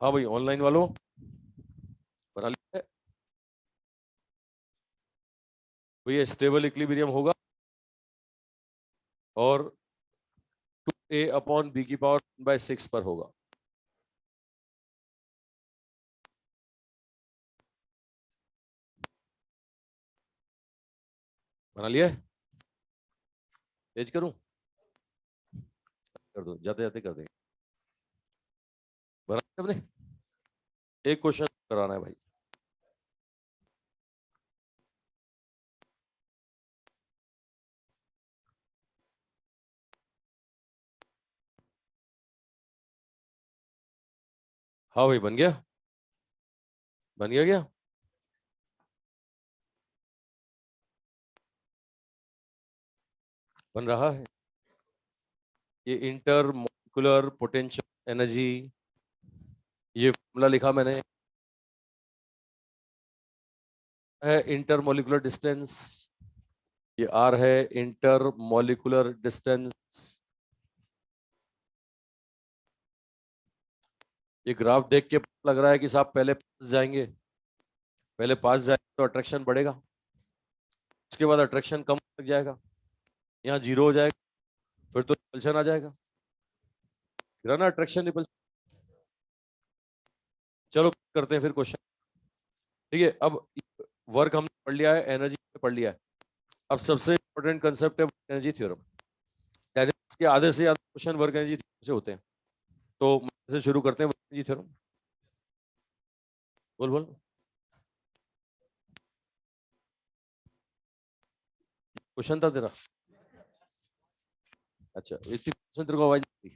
हाँ भाई, ऑनलाइन वालों बना लिया है। तो ये स्टेबल इक्विलिब्रियम होगा और 2a अपॉन बी की पावर 1/6 पर होगा। बना लिया है, तेज करूं। कर दो, जाते जाते कर देंगे। बराबर अपने एक क्वेश्चन कराना है भाई। हाँ भाई, बन गया, बन गया क्या? बन रहा है। ये इंटर मोलिकुलर पोटेंशियल एनर्जी, ये फॉर्मूला लिखा मैंने है इंटर मोलिकुलर डिस्टेंस, ये आर है इंटर मोलिकुलर डिस्टेंस। ये ग्राफ देख के लग रहा है कि साहब पहले पास जाएंगे, पहले पास जाएंगे तो अट्रैक्शन बढ़ेगा, उसके बाद अट्रैक्शन कम लग जाएगा, यहाँ जीरो हो जाएगा, फिर तो रिपल्शन आ जाएगा, फिर है ना अट्रैक्शन रिपल्शन। चलो करते हैं फिर क्वेश्चन। ठीक है, अब वर्क हमने पढ़ लिया है, एनर्जी पढ़ लिया है। अब सबसे इंपॉर्टेंट कंसेप्ट है एनर्जी थ्योरम। डायनेमिक्स के आधे से ज्यादा क्वेश्चन वर्क एनर्जी थ्योरम से होते हैं। तो से शुरू करते हैं वर्क एनर्जी थ्योरम। बोल बोल। क्वेश्चन था तेरा? अच्छा, इतनी तेरे को आवाज नहीं